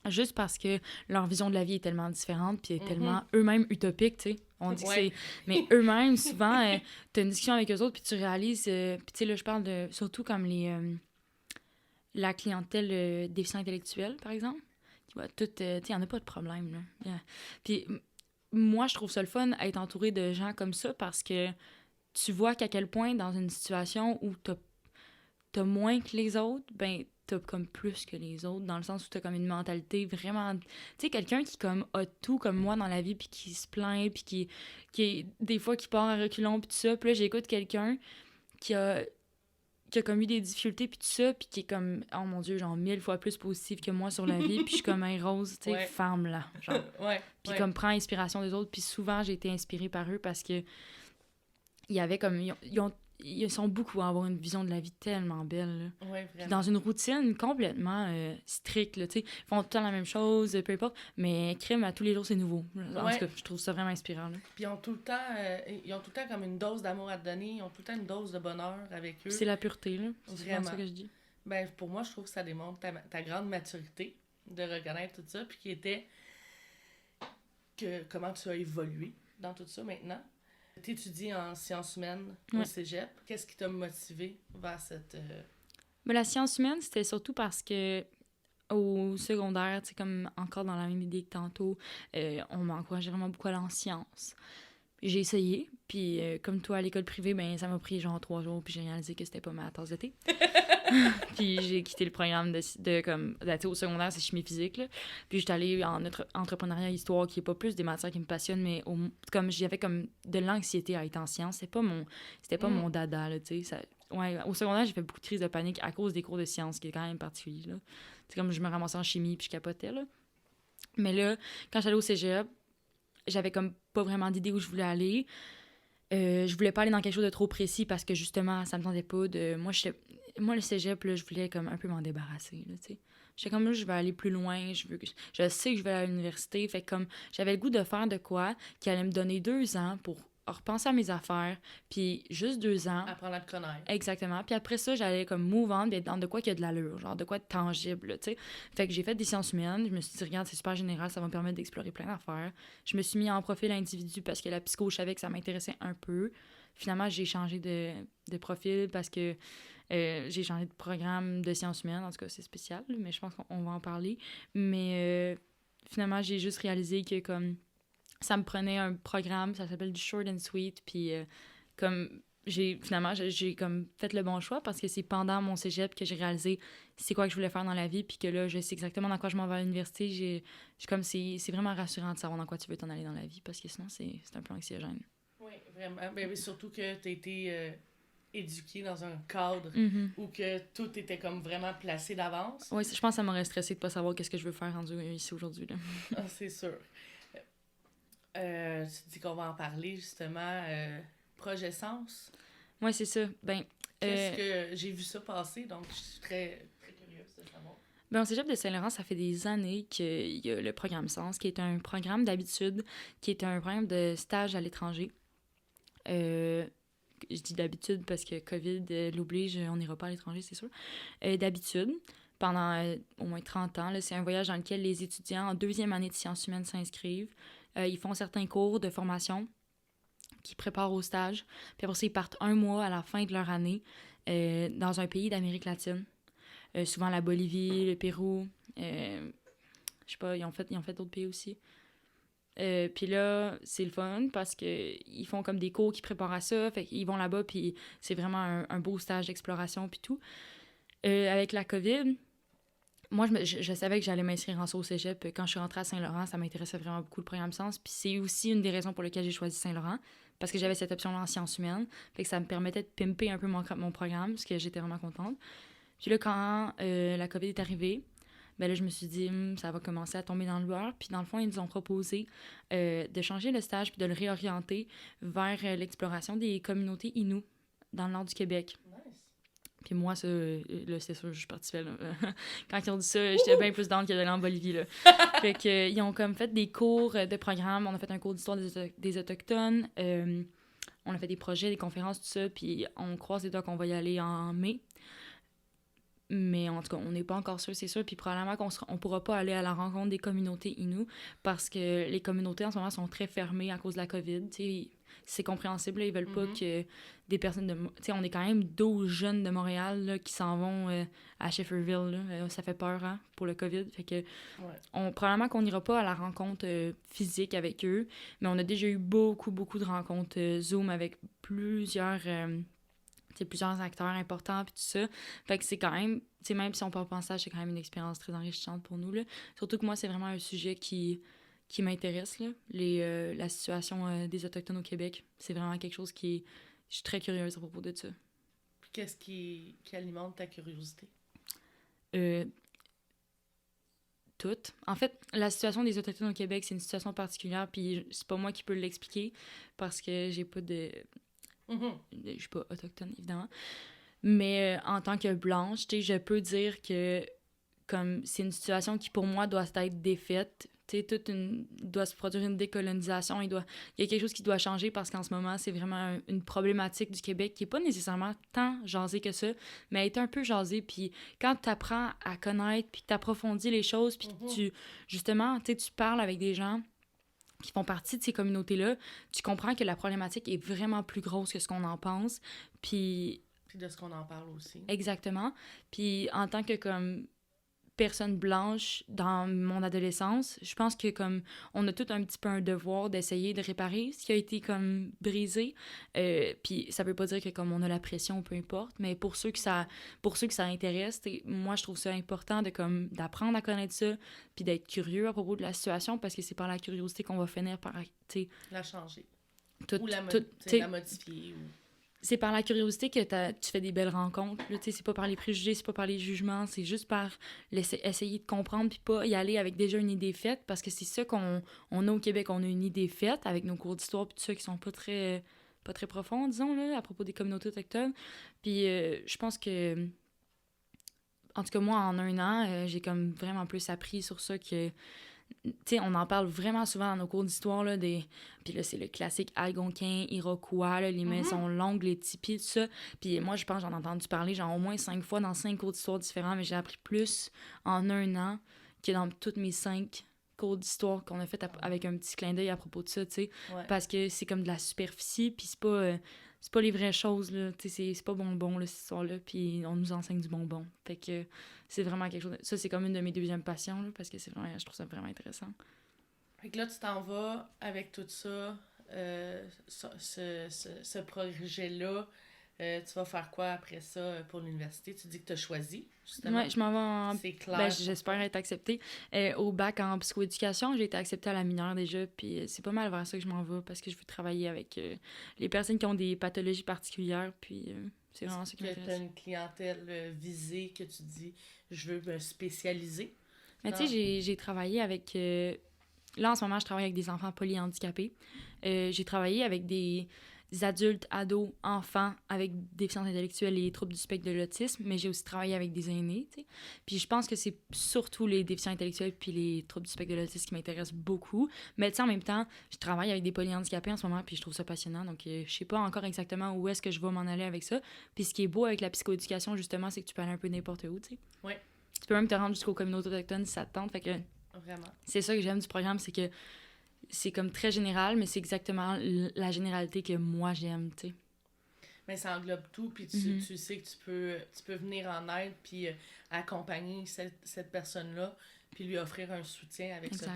Juste parce que leur vision de la vie est tellement différente puis est tellement eux-mêmes utopique, tu sais. On dit que c'est... Mais eux-mêmes, souvent, t'as une discussion avec eux autres puis tu réalises... Puis tu sais, là, je parle de... Surtout comme la clientèle déficient intellectuel, par exemple. Tu sais, il n'y en a pas de problème, là. Yeah. Puis moi, je trouve ça le fun être entourée de gens comme ça parce que tu vois qu'à quel point, dans une situation où t'as moins que les autres, ben t'as comme plus que les autres, dans le sens où t'as comme une mentalité vraiment... Tu sais, quelqu'un qui comme a tout comme moi dans la vie, puis qui se plaint, puis des fois qui part à reculons, puis tout ça. Puis là, j'écoute quelqu'un qui a comme eu des difficultés, puis tout ça, puis qui est comme, oh mon Dieu, genre 1000 fois plus positif que moi sur la vie, puis je suis comme, hey, Rose, tu sais, Ouais. femme, là, genre. Ouais. Puis ouais. comme, prends inspiration des autres, puis souvent, j'ai été inspirée par eux parce que il y avait comme, ils sont beaucoup à avoir une vision de la vie tellement belle, là. Ouais, Puis vraiment. dans une routine complètement stricte, là, tu sais. Ils font tout le temps la même chose, peu importe, mais crème à tous les jours, c'est nouveau. En Ouais. tout cas, je trouve ça vraiment inspirant, là. Puis ils ont tout le temps comme une dose d'amour à te donner, ils ont tout le temps une dose de bonheur avec eux. C'est la pureté, là. C'est vraiment Vraiment. ça que je dis. Ben, pour moi, je trouve que ça démontre ta grande maturité de reconnaître tout ça, puis qui était comment tu as évolué dans tout ça maintenant. Tu étudies en sciences humaines au Ouais. cégep. Qu'est-ce qui t'a motivé vers cette... Mais la science humaine, c'était surtout parce que au secondaire, tu sais, comme encore dans la même idée que tantôt, on m'a encouragé vraiment beaucoup à aller en sciences. J'ai essayé, puis comme toi à l'école privée, ben ça m'a pris genre 3 jours, puis j'ai réalisé que c'était pas ma tasse de thé. Puis j'ai quitté le programme de comme, tu sais, au secondaire, c'est chimie physique, là. Puis j'étais allée en entrepreneuriat histoire, qui est pas plus des matières qui me passionnent, mais comme j'avais comme de l'anxiété à être en sciences, c'était pas mon dada, là, tu sais. Ouais, au secondaire, j'ai fait beaucoup de crises de panique à cause des cours de sciences, qui est quand même particulier, là. C'est comme je me ramassais en chimie, puis je capotais, là. Mais là, quand j'allais au cégep, j'avais comme pas vraiment d'idée où je voulais aller. Je voulais pas aller dans quelque chose de trop précis parce que justement, ça me tentait pas de... Moi, le cégep, là, je voulais comme un peu m'en débarrasser, là, tu sais. J'étais comme, là, je vais aller plus loin, je sais que je vais à l'université, fait que comme, j'avais le goût de faire de quoi qui allait me donner 2 ans pour repenser à mes affaires, puis juste 2 ans. Apprendre à te connaître. Exactement. Puis après ça, j'allais comme move on, puis être dans de quoi qui a de l'allure, genre de quoi de tangible, là, tu sais. Fait que j'ai fait des sciences humaines, je me suis dit, regarde, c'est super général, ça va me permettre d'explorer plein d'affaires. Je me suis mis en profil individu parce que la psycho, je savais que ça m'intéressait un peu. Finalement, j'ai changé de profil parce que j'ai changé de programme de sciences humaines. En tout cas, c'est spécial, mais je pense qu'on va en parler. Mais finalement, j'ai juste réalisé que comme ça me prenait un programme, ça s'appelle du Short and Sweet, puis comme j'ai comme fait le bon choix parce que c'est pendant mon cégep que j'ai réalisé c'est quoi que je voulais faire dans la vie, puis que là, je sais exactement dans quoi je m'en vais à l'université. J'ai comme c'est vraiment rassurant de savoir dans quoi tu veux t'en aller dans la vie, parce que sinon, c'est un peu anxiogène. Oui, vraiment. Mais surtout que tu as été éduqué dans un cadre où que tout était comme vraiment placé d'avance. Oui, je pense que ça m'aurait stressé de pas savoir qu'est-ce que je veux faire rendu ici aujourd'hui, là. Ah, c'est sûr. Tu dis qu'on va en parler, justement. Projet Sens. Oui, c'est ça. Ben, Qu'est-ce que j'ai vu ça passer, donc je suis très, très curieuse de savoir. Ben, au cégep de Saint-Laurent, ça fait des années qu'il y a le programme Sens, qui est un programme d'habitude, qui est un programme de stage à l'étranger. Je dis d'habitude parce que COVID l'oblige, on n'ira pas à l'étranger, c'est sûr. D'habitude, pendant au moins 30 ans, là, c'est un voyage dans lequel les étudiants en 2e année de sciences humaines s'inscrivent. Ils font certains cours de formation qui préparent au stage. Puis après ça, ils partent 1 mois à la fin de leur année dans un pays d'Amérique latine. Souvent la Bolivie, le Pérou. Je sais pas, ils ont fait d'autres pays aussi. Puis là, c'est le fun parce qu'ils font comme des cours qui préparent à ça. Fait qu'ils vont là-bas, puis c'est vraiment un beau stage d'exploration, puis tout. Avec la COVID, moi, je savais que j'allais m'inscrire en saut au cégep. Quand je suis rentrée à Saint-Laurent, ça m'intéressait vraiment beaucoup le programme Sens. Puis c'est aussi une des raisons pour lesquelles j'ai choisi Saint-Laurent, parce que j'avais cette option-là en sciences humaines. Fait que ça me permettait de pimper un peu mon programme, parce que j'étais vraiment contente. Puis là, quand la COVID est arrivée, ben là, je me suis dit, ça va commencer à tomber dans le beurre. Puis dans le fond, ils nous ont proposé de changer le stage puis de le réorienter vers l'exploration des communautés Innu dans le nord du Québec. Puis moi, ça, là, c'est sûr, je suis partie là. Quand ils ont dit ça, j'étais bien plus down que d'aller en Bolivie, là. Fait que, ils ont comme fait des cours de programme. On a fait un cours d'histoire des Autochtones. On a fait des projets, des conférences, tout ça. Puis on croise les doigts qu'on va y aller en mai. Mais en tout cas, on n'est pas encore sûr, c'est sûr. Puis probablement qu'on pourra pas aller à la rencontre des communautés Innu parce que les communautés, en ce moment, sont très fermées à cause de la COVID. T'sais, c'est compréhensible, là, ils veulent pas que des personnes de... Tu sais, on est quand même 12 jeunes de Montréal là, qui s'en vont à Shefferville. Là. Ça fait peur hein, pour le COVID. Fait que probablement qu'on n'ira pas à la rencontre physique avec eux, mais on a déjà eu beaucoup de rencontres Zoom avec plusieurs plusieurs acteurs importants, puis tout ça. Fait que c'est quand même, tu sais, même si on part pas en stage, c'est quand même une expérience très enrichissante pour nous, là. Surtout que moi, c'est vraiment un sujet qui m'intéresse, là. La situation des Autochtones au Québec, c'est vraiment quelque chose je suis très curieuse à propos de ça. Puis qu'est-ce qui alimente ta curiosité? Tout. En fait, la situation des Autochtones au Québec, c'est une situation particulière, puis c'est pas moi qui peux l'expliquer, parce que j'ai pas de... Je suis pas autochtone, évidemment. Mais en tant que blanche, tu sais, je peux dire que comme c'est une situation qui, pour moi, doit être défaite. Tu sais, doit se produire une décolonisation. Il y a quelque chose qui doit changer parce qu'en ce moment, c'est vraiment une problématique du Québec qui n'est pas nécessairement tant jasée que ça, mais elle est un peu jasée. Puis quand tu apprends à connaître, puis que tu approfondis les choses, puis que justement, tu parles avec des gens qui font partie de ces communautés-là, tu comprends que la problématique est vraiment plus grosse que ce qu'on en pense. Puis de ce qu'on en parle aussi. Exactement. Puis en tant que comme personne blanche dans mon adolescence, je pense que comme on a tout un petit peu un devoir d'essayer de réparer ce qui a été comme brisé. Puis ça veut pas dire que comme on a la pression, peu importe, mais pour ceux que ça intéresse, moi je trouve ça important de comme d'apprendre à connaître ça, puis d'être curieux à propos de la situation parce que c'est par la curiosité qu'on va finir par la changer. Ou la modifier. C'est par la curiosité que tu fais des belles rencontres. Là, c'est pas par les préjugés, c'est pas par les jugements, c'est juste par essayer de comprendre puis pas y aller avec déjà une idée faite parce que c'est ça qu'on a au Québec. On a une idée faite avec nos cours d'histoire puis tout ça qui sont pas très profonds, disons, là, à propos des communautés autochtones. Puis je pense que, en tout cas, moi, en 1 an, j'ai comme vraiment plus appris sur ça que... Tu sais, on en parle vraiment souvent dans nos cours d'histoire, là, puis là, c'est le classique Algonquin, Iroquois, là, les mains sont longues, les tipis, tout ça. Puis moi, je pense que j'en ai entendu parler genre au moins 5 fois dans 5 cours d'histoire différents, mais j'ai appris plus en 1 an que dans toutes mes 5 cours d'histoire qu'on a fait avec un petit clin d'œil à propos de ça, tu sais. Ouais. Parce que c'est comme de la superficie, puis c'est pas les vraies choses, là. Tu sais, c'est pas bonbon, là, cette histoire-là, puis on nous enseigne du bonbon. Fait que c'est vraiment quelque chose... Ça, c'est comme une de mes deuxièmes passions, là, parce que je trouve ça vraiment intéressant. Fait que là, tu t'en vas avec tout ça, ce projet-là. Tu vas faire quoi après ça pour l'université? Tu dis que tu as choisi, justement. Oui, je m'en vais en... C'est clair. Ben, j'espère être acceptée. Au bac en psychoéducation, j'ai été acceptée à la mineure déjà, puis c'est pas mal vers ça que je m'en vais, parce que je veux travailler avec les personnes qui ont des pathologies particulières, puis c'est vraiment ça qui m'intéresse. Tu as une clientèle visée que tu dis, je veux me spécialiser? Mais tu sais, j'ai travaillé avec... Là, en ce moment, je travaille avec des enfants polyhandicapés. J'ai travaillé avec des adultes, ados, enfants avec déficience intellectuelle et troubles du spectre de l'autisme, mais j'ai aussi travaillé avec des aînés, tu sais. Puis je pense que c'est surtout les déficients intellectuels puis les troubles du spectre de l'autisme qui m'intéressent beaucoup. Mais tu sais, en même temps, je travaille avec des polyhandicapés en ce moment, puis je trouve ça passionnant. Donc, je sais pas encore exactement où est-ce que je vais m'en aller avec ça. Puis ce qui est beau avec la psychoéducation, justement, c'est que tu peux aller un peu n'importe où, tu sais. Ouais. Tu peux même te rendre jusqu'aux communautés autochtones si ça te tente, fait que... Vraiment. C'est ça que j'aime du programme, c'est que c'est comme très général, mais c'est exactement la généralité que moi j'aime, tu sais. Mais ça englobe tout, puis tu sais que tu peux venir en aide, puis accompagner cette personne-là, puis lui offrir un soutien avec ça.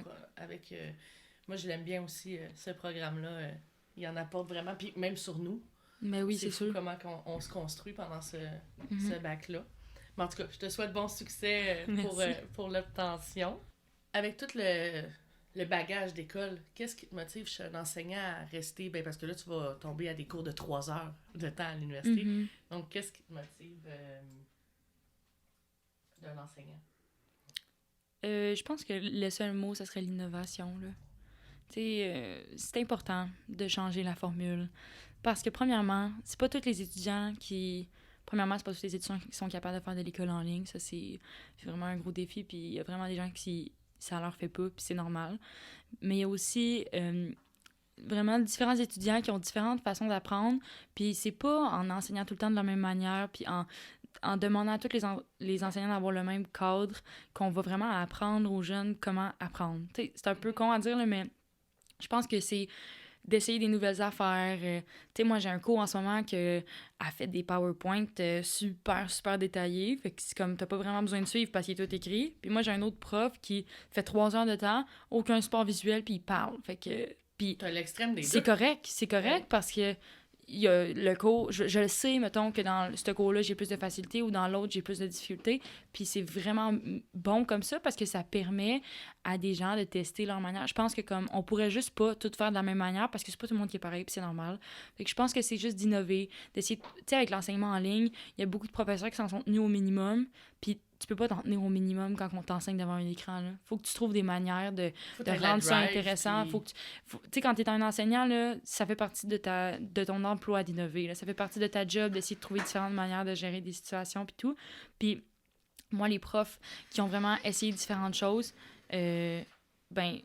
Moi, je l'aime bien aussi, ce programme-là. Il en apporte vraiment, puis même sur nous. Mais oui, c'est sûr. Comment on se construit pendant ce bac-là. Mais en tout cas, je te souhaite bon succès pour l'obtention. Avec tout le bagage d'école, qu'est-ce qui te motive chez un enseignant à rester? Ben parce que là, tu vas tomber à des cours de 3 heures de temps à l'université. Donc, qu'est-ce qui te motive d'un enseignant? Je pense que le seul mot, ça serait l'innovation, là. Tu sais, c'est important de changer la formule. Parce que, premièrement, c'est pas tous les étudiants qui... Premièrement, c'est pas tous les étudiants qui sont capables de faire de l'école en ligne. Ça, c'est vraiment un gros défi. Puis il y a vraiment des gens qui... ça leur fait pas, puis c'est normal. Mais il y a aussi vraiment différents étudiants qui ont différentes façons d'apprendre, puis c'est pas en enseignant tout le temps de la même manière, puis en demandant à tous les enseignants d'avoir le même cadre qu'on va vraiment apprendre aux jeunes comment apprendre. T'sais, c'est un peu con à dire, là, mais je pense que c'est d'essayer des nouvelles affaires. Tu sais, moi, j'ai un cours en ce moment qui a fait des PowerPoint super détaillés. Fait que c'est comme, t'as pas vraiment besoin de suivre parce qu'il est tout écrit. Puis moi, j'ai un autre prof qui fait 3 heures de temps, aucun support visuel, puis il parle. Fait que... Puis t'as l'extrême des deux. C'est correct parce que il y a le cours, je le sais, mettons, que dans ce cours-là, j'ai plus de facilité ou dans l'autre, j'ai plus de difficulté. Puis c'est vraiment bon comme ça parce que ça permet à des gens de tester leur manière. Je pense que comme on pourrait juste pas tout faire de la même manière parce que c'est pas tout le monde qui est pareil, puis c'est normal. Fait que je pense que c'est juste d'innover, d'essayer, tu sais, avec l'enseignement en ligne, il y a beaucoup de professeurs qui s'en sont tenus au minimum, puis tu peux pas t'en tenir au minimum quand on t'enseigne devant un écran, là. Faut que tu trouves des manières de rendre ça intéressant. Puis... Tu sais, quand t'es un enseignant, là, ça fait partie de ton emploi d'innover, là. Ça fait partie de ta job d'essayer de trouver différentes manières de gérer des situations puis tout. Puis moi, les profs qui ont vraiment essayé différentes choses, ben,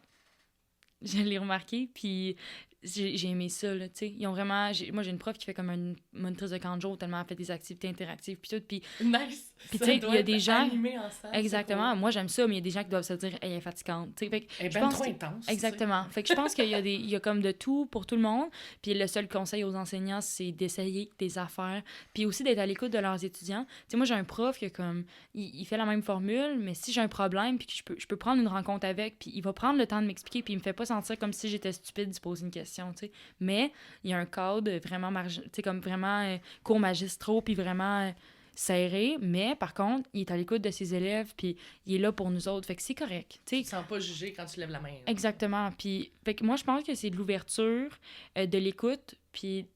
je l'ai remarqué, puis j'ai aimé ça, là, tu sais. Ils ont vraiment... moi, j'ai une prof qui fait comme une monitrice de camp de jour, tellement elle fait des activités interactives, puis tout, puis... Nice! Puis tu sais, il y a des gens... En salle, exactement. Moi, j'aime ça, mais il y a des gens qui doivent se dire « elle est fatigante », tu sais. Fait que elle est je ben pense trop intense. exactement. Fait que je pense qu'il y a il y a comme de tout pour tout le monde, puis le seul conseil aux enseignants, c'est d'essayer des affaires, puis aussi d'être à l'écoute de leurs étudiants. Tu sais, moi, j'ai un prof qui comme... il fait la même formule, mais si j'ai un problème, puis que je peux prendre une rencontre avec, puis il va prendre le temps de m'expliquer, puis il me fait pas sentir comme si j'étais stupide d'y poser une question, tu sais. Mais il y a un cadre vraiment, tu sais, comme vraiment cours magistraux, puis vraiment serré, mais par contre, il est à l'écoute de ses élèves, puis il est là pour nous autres, fait que c'est correct. Tu te sens pas jugé quand tu lèves la main. Là. Exactement, puis fait que moi, je pense que c'est de l'ouverture, de l'écoute, puis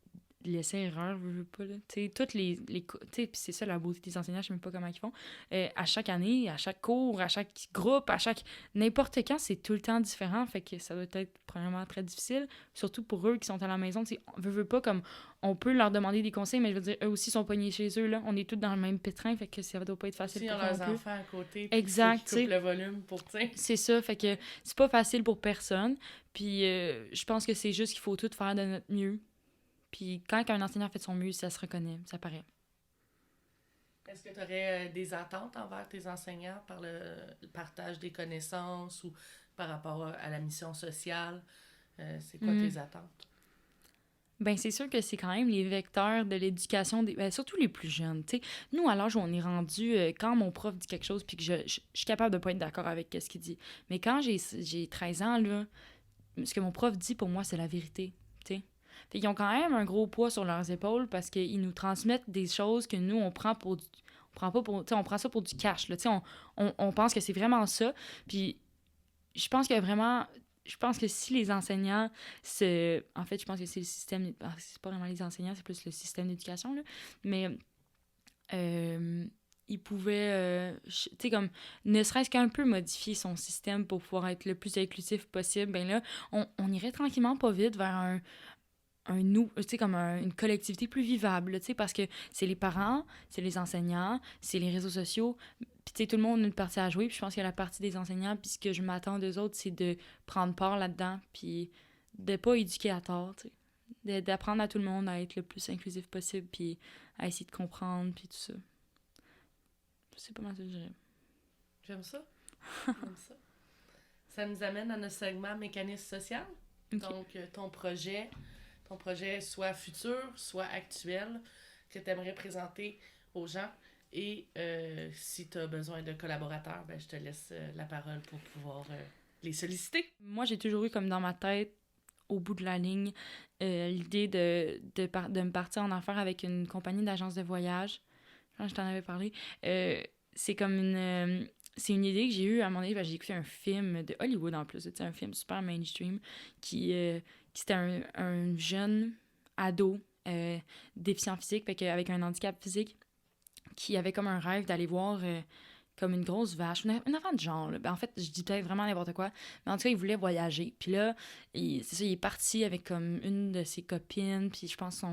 laisser erreur, je veux pas, là. Tu sais, toutes les tu sais, puis c'est ça la beauté des enseignants, je sais même pas comment ils font. À chaque année, à chaque cours, à chaque groupe, à chaque... n'importe quand, c'est tout le temps différent, fait que ça doit être premièrement très difficile, surtout pour eux qui sont à la maison, tu sais, on veut pas comme... On peut leur demander des conseils, mais je veux dire, eux aussi sont pognés chez eux, là. On est tous dans le même pétrin, fait que ça doit pas être facile pour eux. Ils ont leurs enfants à côté, exact, tu sais. Le volume pour, tu sais. C'est ça, fait que c'est pas facile pour personne, puis je pense que c'est juste qu'il faut tout faire de notre mieux. Puis quand un enseignant fait de son mieux, ça se reconnaît, ça paraît. Est-ce que tu aurais des attentes envers tes enseignants par le partage des connaissances ou par rapport à la mission sociale? C'est quoi tes attentes? Ben c'est sûr que c'est quand même les vecteurs de l'éducation, surtout les plus jeunes. T'sais. Nous, à l'âge où on est rendu, quand mon prof dit quelque chose puis que je suis capable de pas être d'accord avec ce qu'il dit. Mais quand j'ai 13 ans, là, ce que mon prof dit, pour moi, c'est la vérité. T'sais. Fait qu'ils ont quand même un gros poids sur leurs épaules parce qu'ils nous transmettent des choses que nous, on prend pour on prend pas pour... on prend ça pour du cash. Là, on pense que c'est vraiment ça. Puis je pense que vraiment... Je pense que si les enseignants en fait, je pense que c'est le système... c'est pas vraiment les enseignants, c'est plus le système d'éducation, là. Mais il pouvait, tu sais, comme, ne serait-ce qu'un peu modifier son système pour pouvoir être le plus inclusif possible, ben là, on irait tranquillement pas vite vers tu sais, comme une collectivité plus vivable, tu sais, parce que c'est les parents, c'est les enseignants, c'est les réseaux sociaux, puis tu sais, tout le monde a une partie à jouer, puis je pense que la partie des enseignants, puis ce que je m'attends d'eux autres, c'est de prendre part là-dedans, puis de pas éduquer à tort, tu sais, d'apprendre à tout le monde à être le plus inclusif possible, puis à essayer de comprendre, puis tout ça. C'est pas mal ça que je dirais. J'aime ça. J'aime ça. Ça nous amène à notre segment mécanisme social. Okay. Donc, ton projet soit futur, soit actuel, que tu aimerais présenter aux gens. Et si tu as besoin de collaborateurs, ben, je te laisse la parole pour pouvoir les solliciter. Moi, j'ai toujours eu comme dans ma tête, au bout de la ligne, l'idée de me partir en affaires avec une compagnie d'agence de voyage. Je t'en avais parlé. C'est comme c'est une idée que j'ai eue à mon avis. J'ai écouté un film de Hollywood en plus. C'est un film super mainstream qui c'était un jeune ado déficient physique, fait avec un handicap physique, qui avait comme un rêve d'aller voir comme une grosse vache, une enfant de genre. Là. Ben, en fait, je dis peut-être vraiment n'importe quoi, mais en tout cas, il voulait voyager. Puis là, c'est ça, il est parti avec comme une de ses copines, puis je pense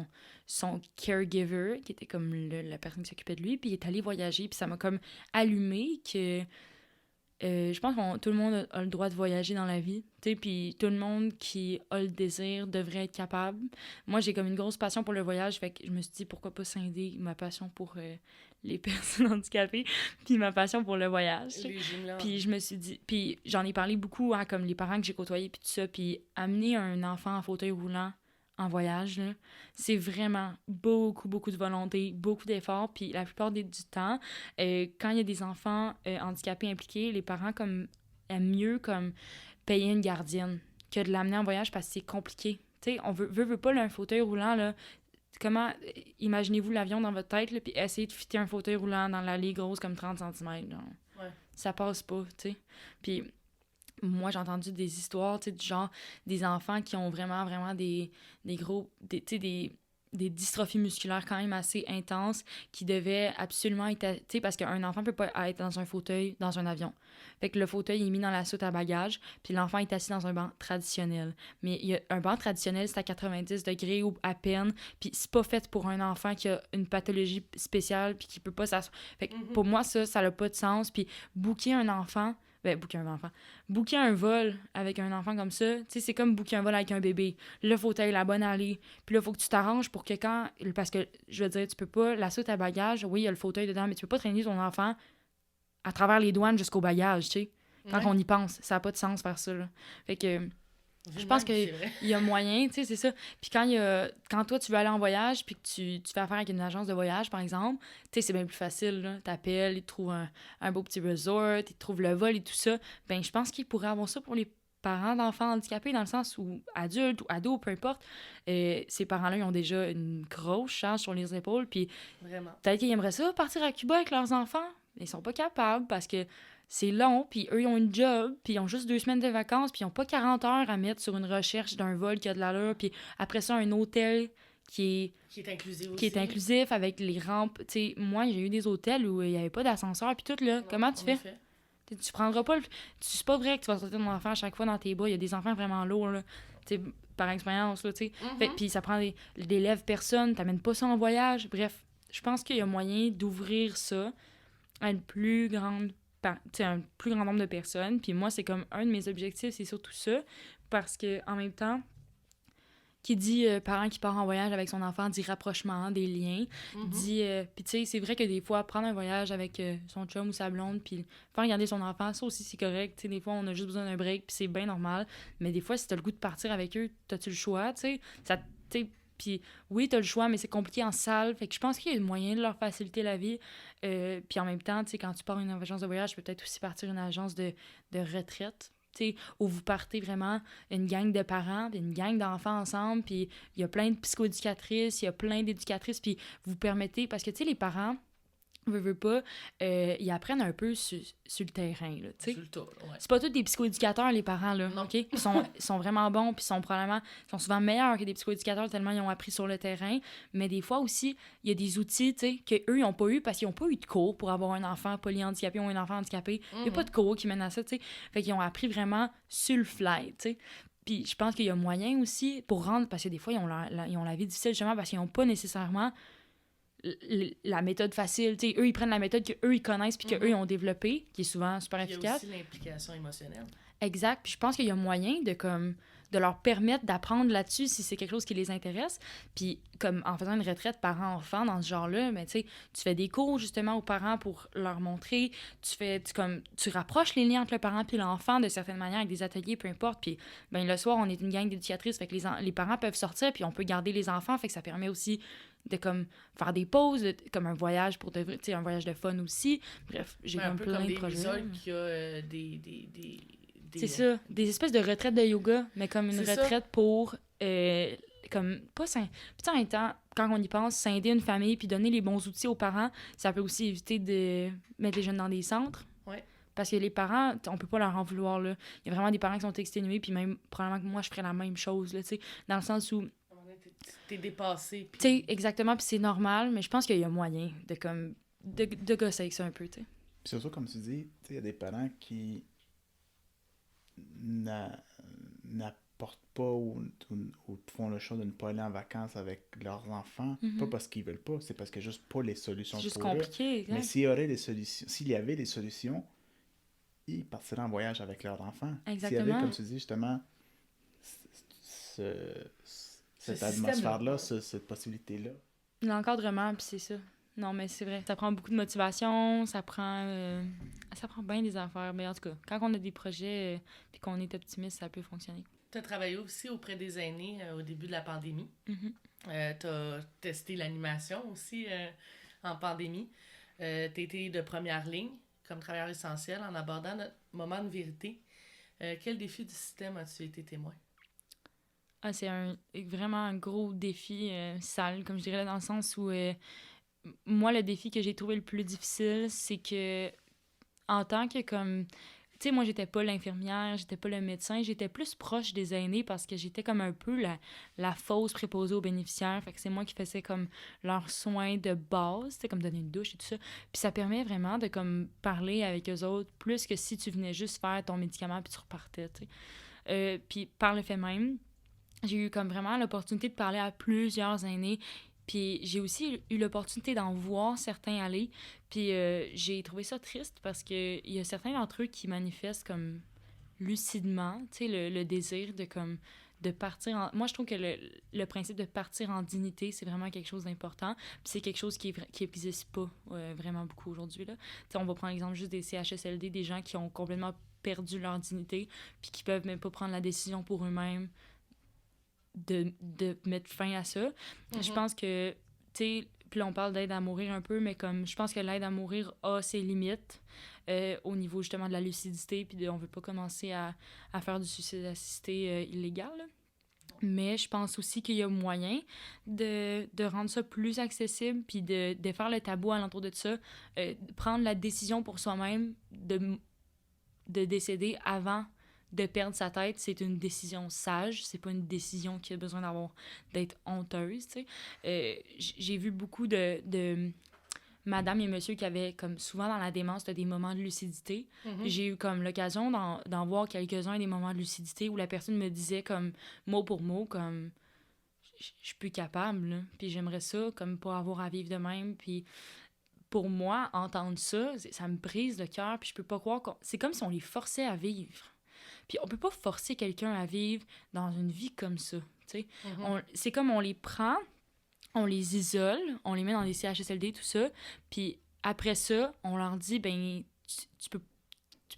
son caregiver, qui était comme la personne qui s'occupait de lui, puis il est allé voyager, puis ça m'a comme allumé que je pense que tout le monde a le droit de voyager dans la vie, tu sais, puis tout le monde qui a le désir devrait être capable. Moi, j'ai comme une grosse passion pour le voyage, fait que je me suis dit, pourquoi pas scinder ma passion pour les personnes handicapées, puis ma passion pour le voyage. Puis je me suis dit, puis j'en ai parlé beaucoup, hein, comme les parents que j'ai côtoyés, puis tout ça, puis amener un enfant en fauteuil roulant en voyage, là, c'est vraiment beaucoup, beaucoup de volonté, beaucoup d'efforts, puis la plupart du temps, quand il y a des enfants handicapés impliqués, les parents comme aiment mieux comme payer une gardienne que de l'amener en voyage parce que c'est compliqué. Tu sais, on veut pas là, un fauteuil roulant, là, imaginez-vous l'avion dans votre tête, là, puis essayez de fitter un fauteuil roulant dans l'allée grosse comme 30 cm. Genre. Ouais. Ça passe pas, tu sais. Puis moi, j'ai entendu des histoires, tu sais, du genre des enfants qui ont vraiment, vraiment des gros... tu sais, des dystrophies musculaires quand même assez intenses qui devaient absolument être... Tu sais, parce qu'un enfant peut pas être dans un fauteuil dans un avion. Fait que le fauteuil est mis dans la soute à bagages, puis l'enfant est assis dans un banc traditionnel. Mais il y a un banc traditionnel, c'est à 90 degrés ou à peine, puis c'est pas fait pour un enfant qui a une pathologie spéciale puis qui peut pas s'asseoir. Fait que pour moi, ça n'a pas de sens. Puis booker un enfant... Booker un vol avec un enfant comme ça, tu sais, c'est comme booker un vol avec un bébé. Le fauteuil, la bonne allée. Puis là, il faut que tu t'arranges pour que quand... Parce que, je veux dire, tu peux pas... La soute à bagages, oui, il y a le fauteuil dedans, mais tu peux pas traîner ton enfant à travers les douanes jusqu'au bagage, tu sais. Quand on y pense, ça n'a pas de sens faire ça, là. Fait que... Je pense qu'il y a moyen, tu sais, c'est ça. Puis quand toi, tu veux aller en voyage, puis que tu fais affaire avec une agence de voyage, par exemple, tu sais, c'est bien plus facile, là. T'appelles, ils te trouvent un beau petit resort, ils te trouvent le vol et tout ça. Ben, je pense qu'ils pourraient avoir ça pour les parents d'enfants handicapés, dans le sens où adultes ou ados, peu importe, ces parents-là, ils ont déjà une grosse charge sur les épaules, puis peut-être qu'ils aimeraient ça, partir à Cuba avec leurs enfants. Ils sont pas capables, parce que c'est long, puis eux, ils ont une job, puis ils ont juste 2 semaines de vacances, puis ils ont pas 40 heures à mettre sur une recherche d'un vol qui a de l'allure, puis après ça, un hôtel qui est inclusif aussi. Qui est inclusif avec les rampes. Tu sais, moi, j'ai eu des hôtels où il y avait pas d'ascenseur, puis tout, là. Non, comment tu fais? Tu prendras pas c'est pas vrai que tu vas sortir ton enfant à chaque fois dans tes bas. Il y a des enfants vraiment lourds, là. Tu sais, par expérience, là, tu sais. Puis ça prend des lèvres personnes, t'amènes pas ça en voyage. Bref, je pense qu'il y a moyen d'ouvrir ça à une plus grande un plus grand nombre de personnes. Puis moi, c'est comme un de mes objectifs, c'est surtout ça. Parce que en même temps, qui dit parent qui part en voyage avec son enfant, dit rapprochement, des liens. Dit... puis tu sais, c'est vrai que des fois, prendre un voyage avec son chum ou sa blonde, puis faire regarder son enfant, ça aussi, c'est correct. Tu sais, des fois, on a juste besoin d'un break, puis c'est bien normal. Mais des fois, si t'as le goût de partir avec eux, t'as-tu le choix, tu sais? Puis oui, t'as le choix, mais c'est compliqué en salle. Fait que je pense qu'il y a moyen de leur faciliter la vie. Puis en même temps, tu sais, quand tu pars une agence de voyage, tu peux peut-être aussi partir une agence de retraite, tu sais, où vous partez vraiment une gang de parents, puis une gang d'enfants ensemble, puis il y a plein de psychoéducatrices, il y a plein d'éducatrices, puis vous permettez... Parce que, tu sais, les parents... veut pas, ils apprennent un peu sur le terrain, là, tu sais. Sur le tas, ouais. C'est pas tous des psychoéducateurs, les parents, là, non. OK? Ils sont vraiment bons, puis ils sont souvent meilleurs que des psychoéducateurs tellement ils ont appris sur le terrain, mais des fois aussi, il y a des outils, tu sais, qu'eux, ils ont pas eu parce qu'ils ont pas eu de cours pour avoir un enfant polyhandicapé ou un enfant handicapé. Il y a pas de cours qui mènent à ça, tu sais. Fait qu'ils ont appris vraiment sur le fly, tu sais. Puis je pense qu'il y a moyen aussi pour rendre... Parce que des fois, ils ont la vie difficile, justement, parce qu'ils ont pas nécessairement... la méthode facile, tu sais, eux ils prennent la méthode qu'eux ils connaissent puis qu'eux ils ont développée, qui est souvent super efficace. Il y a aussi l'implication émotionnelle. Exact, puis je pense qu'il y a moyen de leur permettre d'apprendre là-dessus si c'est quelque chose qui les intéresse. Puis comme en faisant une retraite parent-enfant dans ce genre-là, mais tu sais, tu fais des cours justement aux parents pour leur montrer, tu rapproches les liens entre le parent puis l'enfant de certaines manières avec des ateliers, peu importe. Puis ben le soir, on est une gang d'éducatrices, fait que les parents peuvent sortir puis on peut garder les enfants, fait que ça permet aussi de comme faire des pauses, comme un voyage pour tu sais, un voyage de fun aussi. Bref, j'ai comme plein de projets. Un peu comme des resorts qui a des c'est ça, des espèces de retraites de yoga, mais comme une retraite pour comme pas puis en même temps, quand on y pense, scinder une famille puis donner les bons outils aux parents, ça peut aussi éviter de mettre les jeunes dans des centres. Ouais. Parce que les parents, on peut pas leur en vouloir, là. Il y a vraiment des parents qui sont exténués, puis même probablement que moi je ferais la même chose, là, tu sais, dans le sens où t'es dépassé. Puis... Tu sais, exactement, puis c'est normal, mais je pense qu'il y a moyen de gosser avec ça un peu, tu sais. Puis surtout, comme tu dis, il y a des parents qui n'apportent pas ou font le choix de ne pas aller en vacances avec leurs enfants, pas parce qu'ils veulent pas, c'est parce qu'il n'y a juste pas les solutions. C'est juste compliqué, exact. Mais s'il y avait des solutions, ils partiraient en voyage avec leurs enfants. Exactement. S'il y avait, comme tu dis, justement, cette atmosphère-là, cette possibilité-là. L'encadrement, puis c'est ça. Non, mais c'est vrai. Ça prend beaucoup de motivation, ça prend bien des affaires. Mais en tout cas, quand on a des projets puis qu'on est optimiste, ça peut fonctionner. Tu as travaillé aussi auprès des aînés au début de la pandémie. Tu as testé l'animation aussi en pandémie. Tu as été de première ligne comme travailleur essentiel en abordant notre moment de vérité. Quel défi du système as-tu été témoin? Ah, c'est vraiment un gros défi sale, comme je dirais, dans le sens où moi, le défi que j'ai trouvé le plus difficile, c'est que en tant que comme... Tu sais, moi, j'étais pas l'infirmière, j'étais pas le médecin, j'étais plus proche des aînés parce que j'étais comme un peu la fausse préposée aux bénéficiaires. Fait que c'est moi qui faisais comme leurs soins de base, c'était comme donner une douche et tout ça. Puis ça permet vraiment de comme parler avec eux autres plus que si tu venais juste faire ton médicament puis tu repartais, tu sais. Puis par le fait même, j'ai eu comme vraiment l'opportunité de parler à plusieurs aînés. Puis j'ai aussi eu l'opportunité d'en voir certains aller. Puis j'ai trouvé ça triste parce qu'il y a certains d'entre eux qui manifestent comme lucidement, tu sais, le désir de comme de partir en... Moi, je trouve que le principe de partir en dignité, c'est vraiment quelque chose d'important. Puis c'est quelque chose qui n'existe pas vraiment beaucoup aujourd'hui, là. Tu sais, on va prendre l'exemple juste des CHSLD, des gens qui ont complètement perdu leur dignité puis qui peuvent même pas prendre la décision pour eux-mêmes de mettre fin à ça. Je pense que, tu sais, puis là, on parle d'aide à mourir un peu, mais comme je pense que l'aide à mourir a ses limites au niveau justement de la lucidité, puis on veut pas commencer à faire du suicide assisté illégal, là. Mais je pense aussi qu'il y a moyen de rendre ça plus accessible, puis de faire le tabou alentour de ça, prendre la décision pour soi-même de décéder avant de perdre sa tête, c'est une décision sage, c'est pas une décision qui a besoin d'être honteuse, tu sais. J'ai vu beaucoup de madame et monsieur qui avaient, comme souvent dans la démence, des moments de lucidité. J'ai eu comme l'occasion d'en voir quelques-uns des moments de lucidité où la personne me disait comme mot pour mot, comme je suis plus capable, là. Puis j'aimerais ça, comme pas avoir à vivre de même, puis pour moi, entendre ça, ça me brise le cœur, puis je peux pas croire c'est comme si on les forçait à vivre. Puis on peut pas forcer quelqu'un à vivre dans une vie comme ça, tu sais. C'est comme on les prend, on les isole, on les met dans des CHSLD, tout ça, puis après ça, on leur dit, ben, tu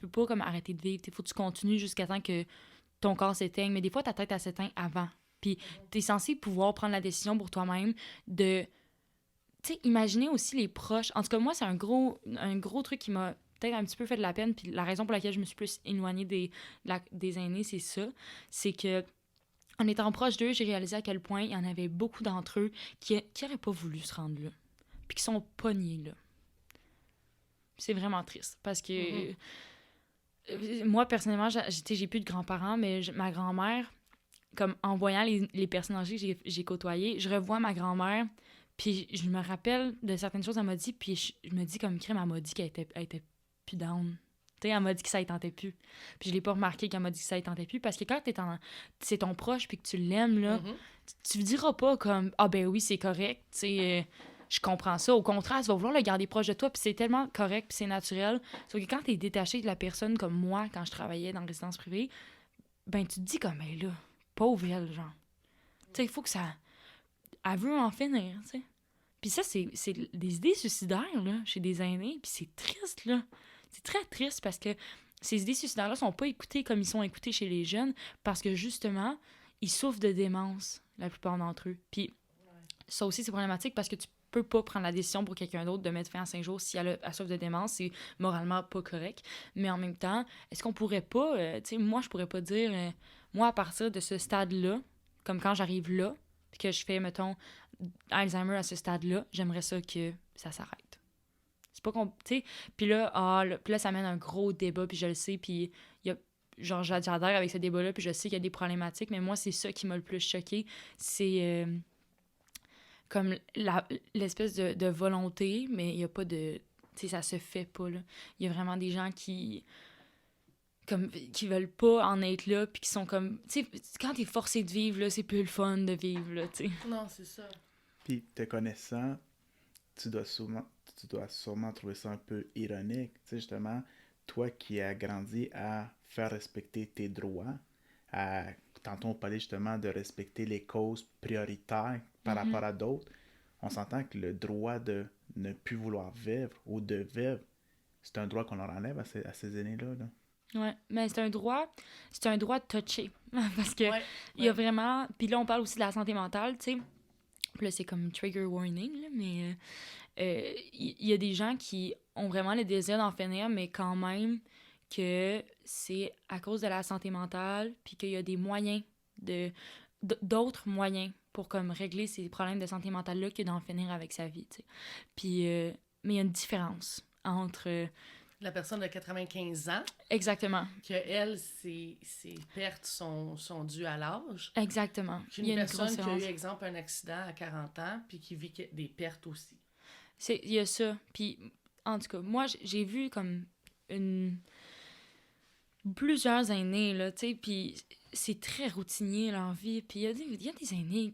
peux pas comme arrêter de vivre, il faut que tu continues jusqu'à temps que ton corps s'éteigne, mais des fois, ta tête, elle s'éteint avant. Puis t'es censé pouvoir prendre la décision pour toi-même de... Tu sais, imaginer aussi les proches. En tout cas, moi, c'est un gros truc qui m'a peut-être un petit peu fait de la peine, puis la raison pour laquelle je me suis plus éloignée des aînés, c'est ça. C'est que en étant proche d'eux, j'ai réalisé à quel point il y en avait beaucoup d'entre eux qui n'auraient pas voulu se rendre là, puis qui sont pognés là. C'est vraiment triste, parce que moi, personnellement, j'ai plus de grands-parents, mais ma grand-mère, comme en voyant les personnes âgées que j'ai côtoyées, je revois ma grand-mère, puis je me rappelle de certaines choses qu'elle m'a dit, puis je me dis comme crème, elle m'a dit qu'elle était plus down. Tu sais, elle m'a dit que ça ne tentait plus. Puis je l'ai pas remarqué qu'elle m'a dit que ça ne tentait plus, parce que quand c'est ton proche puis que tu l'aimes, là, tu ne diras pas comme « Ah ben oui, c'est correct, tu sais, je comprends ça. » Au contraire, tu vas vouloir le garder proche de toi, puis c'est tellement correct, puis c'est naturel. Sauf que quand tu es détaché de la personne comme moi, quand je travaillais dans la résidence privée, ben tu te dis comme « Ben là, pauvre elle, genre. » Tu sais, il faut que ça... Elle veut en finir, tu sais. Puis ça, c'est des idées suicidaires, là, chez des aînés, puis c'est triste, là. C'est très triste parce que ces idées suicidaires-là sont pas écoutées comme ils sont écoutés chez les jeunes parce que, justement, ils souffrent de démence, la plupart d'entre eux. Puis ça aussi, c'est problématique parce que tu peux pas prendre la décision pour quelqu'un d'autre de mettre fin à 5 jours si elle souffre de démence. C'est moralement pas correct. Mais en même temps, est-ce qu'on pourrait pas... tu sais, moi, je pourrais pas dire... moi, à partir de ce stade-là, comme quand j'arrive là, puis que je fais, mettons, Alzheimer à ce stade-là, j'aimerais ça que ça s'arrête. C'est pas qu'on... Tu sais, puis là, ça mène un gros débat, puis je le sais, puis il y a... Genre, j'adhère avec ce débat-là, puis je sais qu'il y a des problématiques, mais moi, c'est ça qui m'a le plus choqué. C'est comme l'espèce de volonté, mais il y a pas de... Tu sais, ça se fait pas, là. Il y a vraiment des gens qui veulent pas en être là, puis qui sont comme... Tu sais, quand t'es forcé de vivre, là, c'est plus le fun de vivre, là, tu sais. Non, c'est ça. Puis, te connaissant, tu dois sûrement trouver ça un peu ironique, tu sais, justement, toi qui as grandi à faire respecter tes droits, tantôt on parlait justement de respecter les causes prioritaires par rapport à d'autres, on s'entend que le droit de ne plus vouloir vivre ou de vivre, c'est un droit qu'on leur enlève à ces aînés-là, là. Ouais, mais c'est un droit touché. Parce que il y a vraiment... Puis là, on parle aussi de la santé mentale, tu sais. Puis là, c'est comme trigger warning, là, mais il y a des gens qui ont vraiment le désir d'en finir, mais quand même que c'est à cause de la santé mentale, puis qu'il y a des moyens de d'autres moyens pour comme régler ces problèmes de santé mentale-là que d'en finir avec sa vie, tu sais. Puis, mais il y a une différence entre... La personne de 95 ans, Exactement. que elle, ses pertes sont dues à l'âge. Exactement. Qu'une Il y a une personne grosse qui a eu, différence. exemple, un accident à 40 ans, puis qui vit des pertes aussi. Il y a ça. Puis, en tout cas, moi, j'ai vu comme plusieurs aînés, là, tu sais, puis c'est très routinier leur vie. Puis il y a des aînés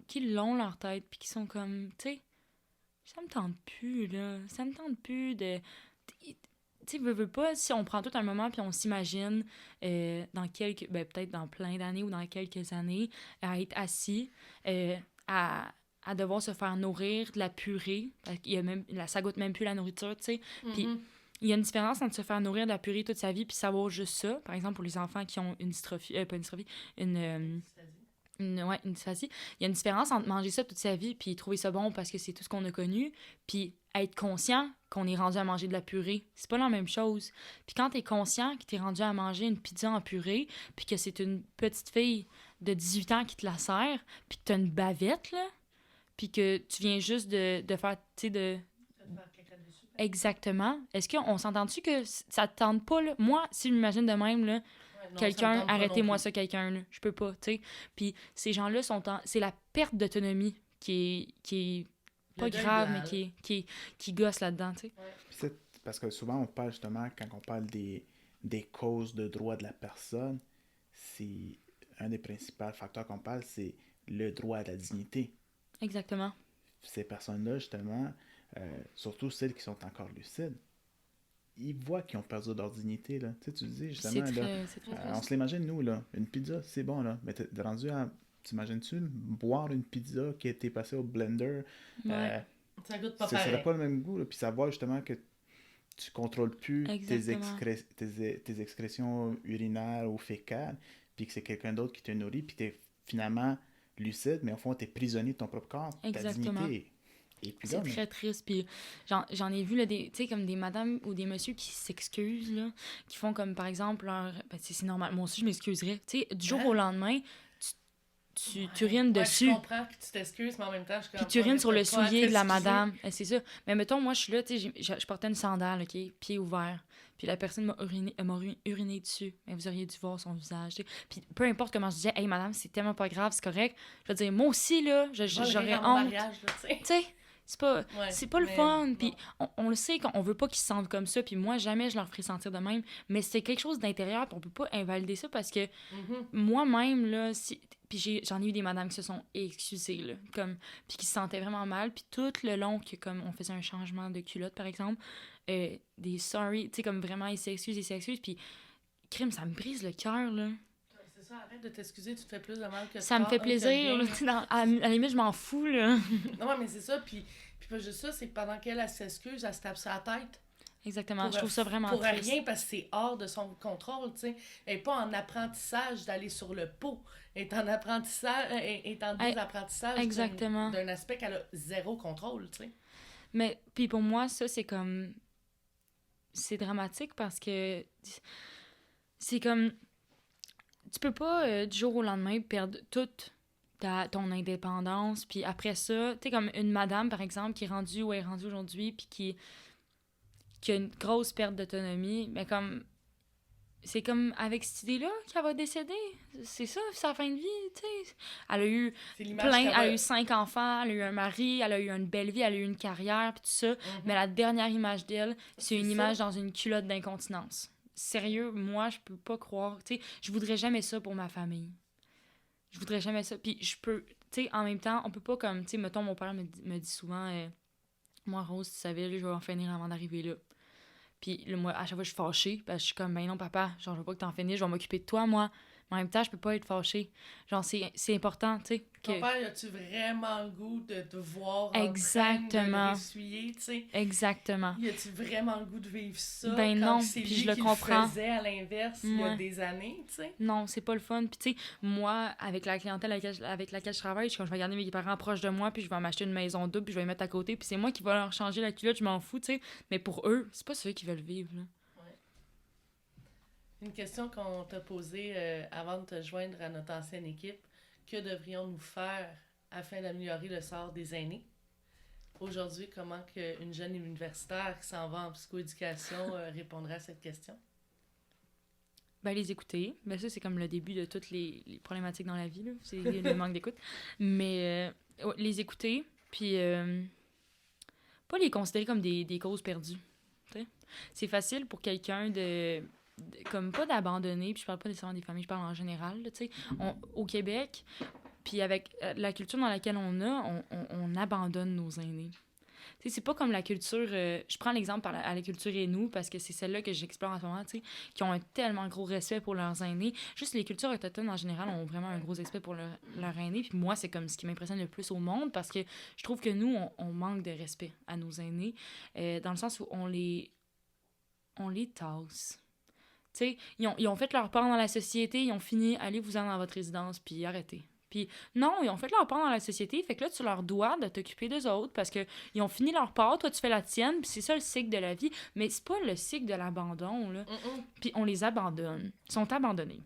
qui l'ont leur tête, puis qui sont comme, tu sais, ça me tente plus, là. Ça me tente plus de... Tu sais, veux pas, si on prend tout un moment puis on s'imagine dans quelques... Ben, peut-être dans plein d'années ou dans quelques années, à être assis, à devoir se faire nourrir de la purée. Parce qu'il y a même, ça goûte même plus la nourriture, tu sais. Puis il y a une différence entre se faire nourrir de la purée toute sa vie puis savoir juste ça. Par exemple, pour les enfants qui ont une dystrophie... pas une dystrophie, une dysphasie. Il y a une différence entre manger ça toute sa vie puis trouver ça bon parce que c'est tout ce qu'on a connu, puis être conscient qu'on est rendu à manger de la purée. C'est pas la même chose. Puis quand t'es conscient que t'es rendu à manger une pizza en purée, puis que c'est une petite fille de 18 ans qui te la sert, puis que t'as une bavette, là, puis que tu viens juste de faire, tu sais, de... Exactement. Est-ce qu'on s'entend-tu que ça te tente pas, là? Moi, si je m'imagine de même, là, Non, quelqu'un, arrêtez-moi ça, quelqu'un, là. Je peux pas, tu sais. Puis ces gens-là c'est la perte d'autonomie qui est pas grave, mais qui gosse là-dedans, tu sais. Ouais. Parce que souvent, on parle justement, quand on parle des causes de droit de la personne, c'est un des principaux facteurs qu'on parle, c'est le droit à la dignité. Exactement. Ces personnes-là, justement, surtout celles qui sont encore lucides, ils voient qu'ils ont perdu leur dignité, là. Tu sais, tu dis, justement, c'est très on se l'imagine, nous, là, une pizza, c'est bon, là, mais t'es rendu à, t'imagines-tu, boire une pizza qui a été passée au blender, Ouais. Ça goûte pas ça pareil. serait pas le même goût, là, puis savoir, justement, que tu contrôles plus tes excrétions urinaires ou fécales, puis que c'est quelqu'un d'autre qui te nourrit, puis t'es finalement lucide, mais au fond, t'es prisonnier de ton propre corps, Exactement. ta dignité. C'est très triste, puis j'en ai vu, là, tu sais, comme des madames ou des messieurs qui s'excusent, là, qui font comme, par exemple, c'est normal, moi aussi, je m'excuserais. Tu sais, du jour au lendemain, tu urines dessus. Je comprends que tu t'excuses, mais en même temps, je comprends. Puis tu urines sur le soulier de la madame. C'est ça. Mais mettons, moi, je suis là, tu sais, je portais une sandale, OK, pied ouvert. Puis la personne m'a uriné dessus. Mais vous auriez dû voir son visage, tu sais. Puis peu importe comment je disais, hey, madame, c'est tellement pas grave, c'est correct. Je veux dire, moi aussi, là, j'aurais honte. Tu sais, c'est pas le fun. Puis on le sait qu'on veut pas qu'ils se sentent comme ça. Puis moi, jamais je leur ferai sentir de même. Mais c'est quelque chose d'intérieur, puis on peut pas invalider ça parce que moi-même, là, puis j'en ai eu des madames qui se sont excusées, là, comme, puis qui se sentaient vraiment mal. Puis tout le long que, comme, on faisait un changement de culotte, par exemple, des sorry, tu sais, comme vraiment, ils s'excusent. Puis, crime, ça me brise le cœur, là. C'est ça, arrête de t'excuser, tu te fais plus de mal que ça me fait plaisir, là, à la limite, je m'en fous, là. Non, mais c'est ça, puis pas juste ça, c'est que pendant qu'elle s'excuse, elle se tape sur la tête. Exactement, je trouve ça vraiment pour triste. rien, parce que c'est hors de son contrôle, tu sais. Elle n'est pas en apprentissage d'aller sur le pot. Elle est en apprentissage, est en désapprentissage d'un aspect qu'elle a zéro contrôle, tu sais. Mais, puis pour moi, ça, c'est comme... C'est dramatique parce que... C'est comme... Tu peux pas, du jour au lendemain, perdre toute ton indépendance, puis après ça, tu sais, comme une madame, par exemple, qui est rendue où elle est rendue aujourd'hui, puis qui a une grosse perte d'autonomie, mais comme... C'est comme avec cette idée-là qu'elle va décéder. C'est ça, sa fin de vie, tu sais. Elle a eu elle a eu 5 enfants, elle a eu un mari, elle a eu une belle vie, elle a eu une carrière, puis tout ça. Mais la dernière image d'elle, c'est une image dans une culotte d'incontinence. Sérieux, moi, je peux pas croire. Tu sais, je voudrais jamais ça pour ma famille. Je voudrais jamais ça. Puis je peux... Tu sais, en même temps, on peut pas comme... Tu sais, mettons, mon père me dit souvent... moi, Rose, tu savais, là, je vais en finir avant d'arriver là. Puis là, moi, à chaque fois, je suis fâchée. Parce que je suis comme, ben non, papa, genre, je veux pas que t'en finisses, je vais m'occuper de toi, moi. Mais en même temps, je peux pas être fâchée. Genre, c'est important, tu sais. Ton père, as-tu vraiment le goût de te voir Exactement. en train de l'essuyer, tu sais? Exactement. As-tu vraiment le goût de vivre ça? Ben non, puis je le comprends. Le faisait à l'inverse il y a des années, tu sais? Non, c'est pas le fun. Puis tu sais, moi, avec la clientèle avec laquelle je travaille, je vais garder mes parents proches de moi, puis je vais m'acheter une maison double, puis je vais les mettre à côté, puis c'est moi qui vais leur changer la culotte, je m'en fous, tu sais. Mais pour eux, c'est pas ceux qui veulent vivre, là. Une question qu'on t'a posée avant de te joindre à notre ancienne équipe. que devrions-nous faire afin d'améliorer le sort des aînés? Aujourd'hui, comment une jeune universitaire qui s'en va en psychoéducation répondrait à cette question? Ben, les écouter. Ben, ça, c'est comme le début de toutes les problématiques dans la vie, là. C'est le manque d'écoute. Mais les écouter, puis pas les considérer comme des causes perdues. T'sais. C'est facile pour quelqu'un comme pas d'abandonner, puis je parle pas nécessairement des familles, je parle en général, tu sais. Au Québec, puis avec la culture dans laquelle on abandonne nos aînés. Tu sais, c'est pas comme la culture... je prends l'exemple à la culture Innu, parce que c'est celle-là que j'explore en ce moment, tu sais, qui ont un tellement gros respect pour leurs aînés. Juste les cultures autochtones, en général, ont vraiment un gros respect pour leurs aînés. Puis moi, c'est comme ce qui m'impressionne le plus au monde, parce que je trouve que nous, on manque de respect à nos aînés, dans le sens où on les tasse. Tu sais, ils ont fait leur part dans la société, ils ont fini, allez-vous-en dans votre résidence, puis arrêtez. Puis non, ils ont fait leur part dans la société, fait que là, tu leur dois de t'occuper d'eux autres parce qu'ils ont fini leur part, toi, tu fais la tienne, puis c'est ça le cycle de la vie. Mais c'est pas le cycle de l'abandon, là. Puis on les abandonne. Ils sont abandonnés.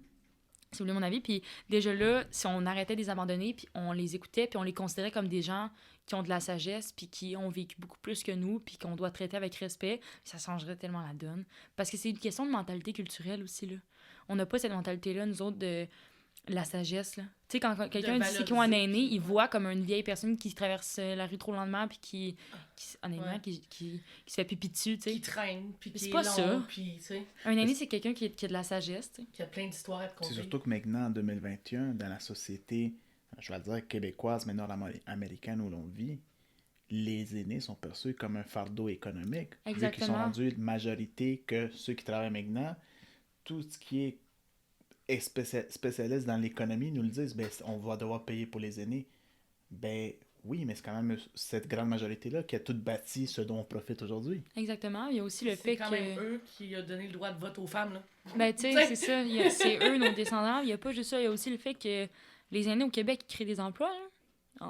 Si vous voulez mon avis. Puis déjà là, si on arrêtait de les abandonner, puis on les écoutait, puis on les considérait comme des gens qui ont de la sagesse, puis qui ont vécu beaucoup plus que nous, puis qu'on doit traiter avec respect, ça changerait tellement la donne. Parce que c'est une question de mentalité culturelle aussi, là. On n'a pas cette mentalité-là, nous autres, de la sagesse, là. Tu sais, quand quelqu'un dit qu'ils ont un aîné, il voit comme une vieille personne qui traverse la rue trop lentement, puis qui honnêtement, qui se fait pipi dessus, tu sais. Qui traîne, puis qui est pas long, ça. puis, tu sais... Un aîné, c'est quelqu'un qui a de la sagesse, tu sais. Qui a plein d'histoires à te conter. C'est surtout que maintenant, en 2021, dans la société, je vais dire québécoise, mais nord-américaine où l'on vit, les aînés sont perçus comme un fardeau économique. Exactement. Vu qu'ils sont rendus majorité que ceux qui travaillent maintenant, tout ce qui est spécialistes dans l'économie nous le disent, ben, on va devoir payer pour les aînés. Ben oui, mais c'est quand même cette grande majorité-là qui a tout bâti ce dont on profite aujourd'hui. Exactement. Il y a aussi le fait que... C'est quand même eux qui ont donné le droit de vote aux femmes, là. Ben, tu sais, c'est ça. C'est eux, nos descendants. Il n'y a pas juste ça. Il y a aussi le fait que les aînés au Québec créent des emplois, là.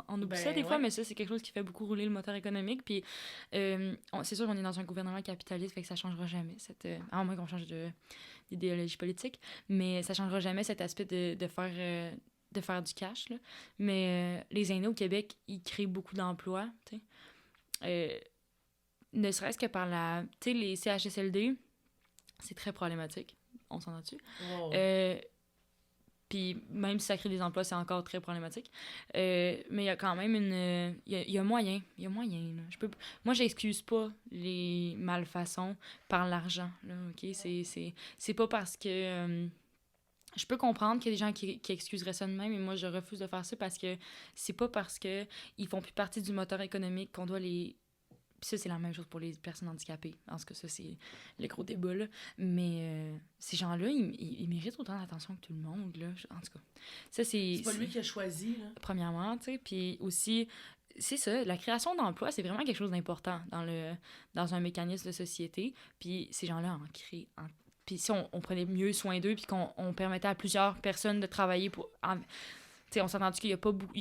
On oublie ça des fois, mais ça, c'est quelque chose qui fait beaucoup rouler le moteur économique. Puis, c'est sûr qu'on est dans un gouvernement capitaliste, fait que ça changera jamais. À moins qu'on change d'idéologie politique, mais ça changera jamais cet aspect de faire du cash, là. Mais les aînés au Québec, ils créent beaucoup d'emplois, tu sais. Ne serait-ce que par tu sais, les CHSLD, c'est très problématique. On s'en a dessus. Wow. Puis même si ça crée des emplois, c'est encore très problématique. Mais il y a quand même il y a moyen. Il y a moyen, là. Moi, j'excuse pas les malfaçons par l'argent, là, OK? C'est pas parce que... je peux comprendre qu'il y a des gens qui excuseraient ça de même, mais moi, je refuse de faire ça parce que c'est pas parce que ils font plus partie du moteur économique qu'on doit les... Puis ça, c'est la même chose pour les personnes handicapées. En tout cas, ça, c'est le gros débat, là. Mais ces gens-là, ils méritent autant d'attention que tout le monde, là. En tout cas, ça, c'est... C'est pas lui qui a choisi, là. Premièrement, tu sais. Puis aussi, c'est ça, la création d'emplois, c'est vraiment quelque chose d'important dans un mécanisme de société. Puis ces gens-là en créent... Puis si on prenait mieux soin d'eux, puis qu'on permettait à plusieurs personnes de travailler pour... Tu sais, on s'est entendu qu'il y a pas beaucoup...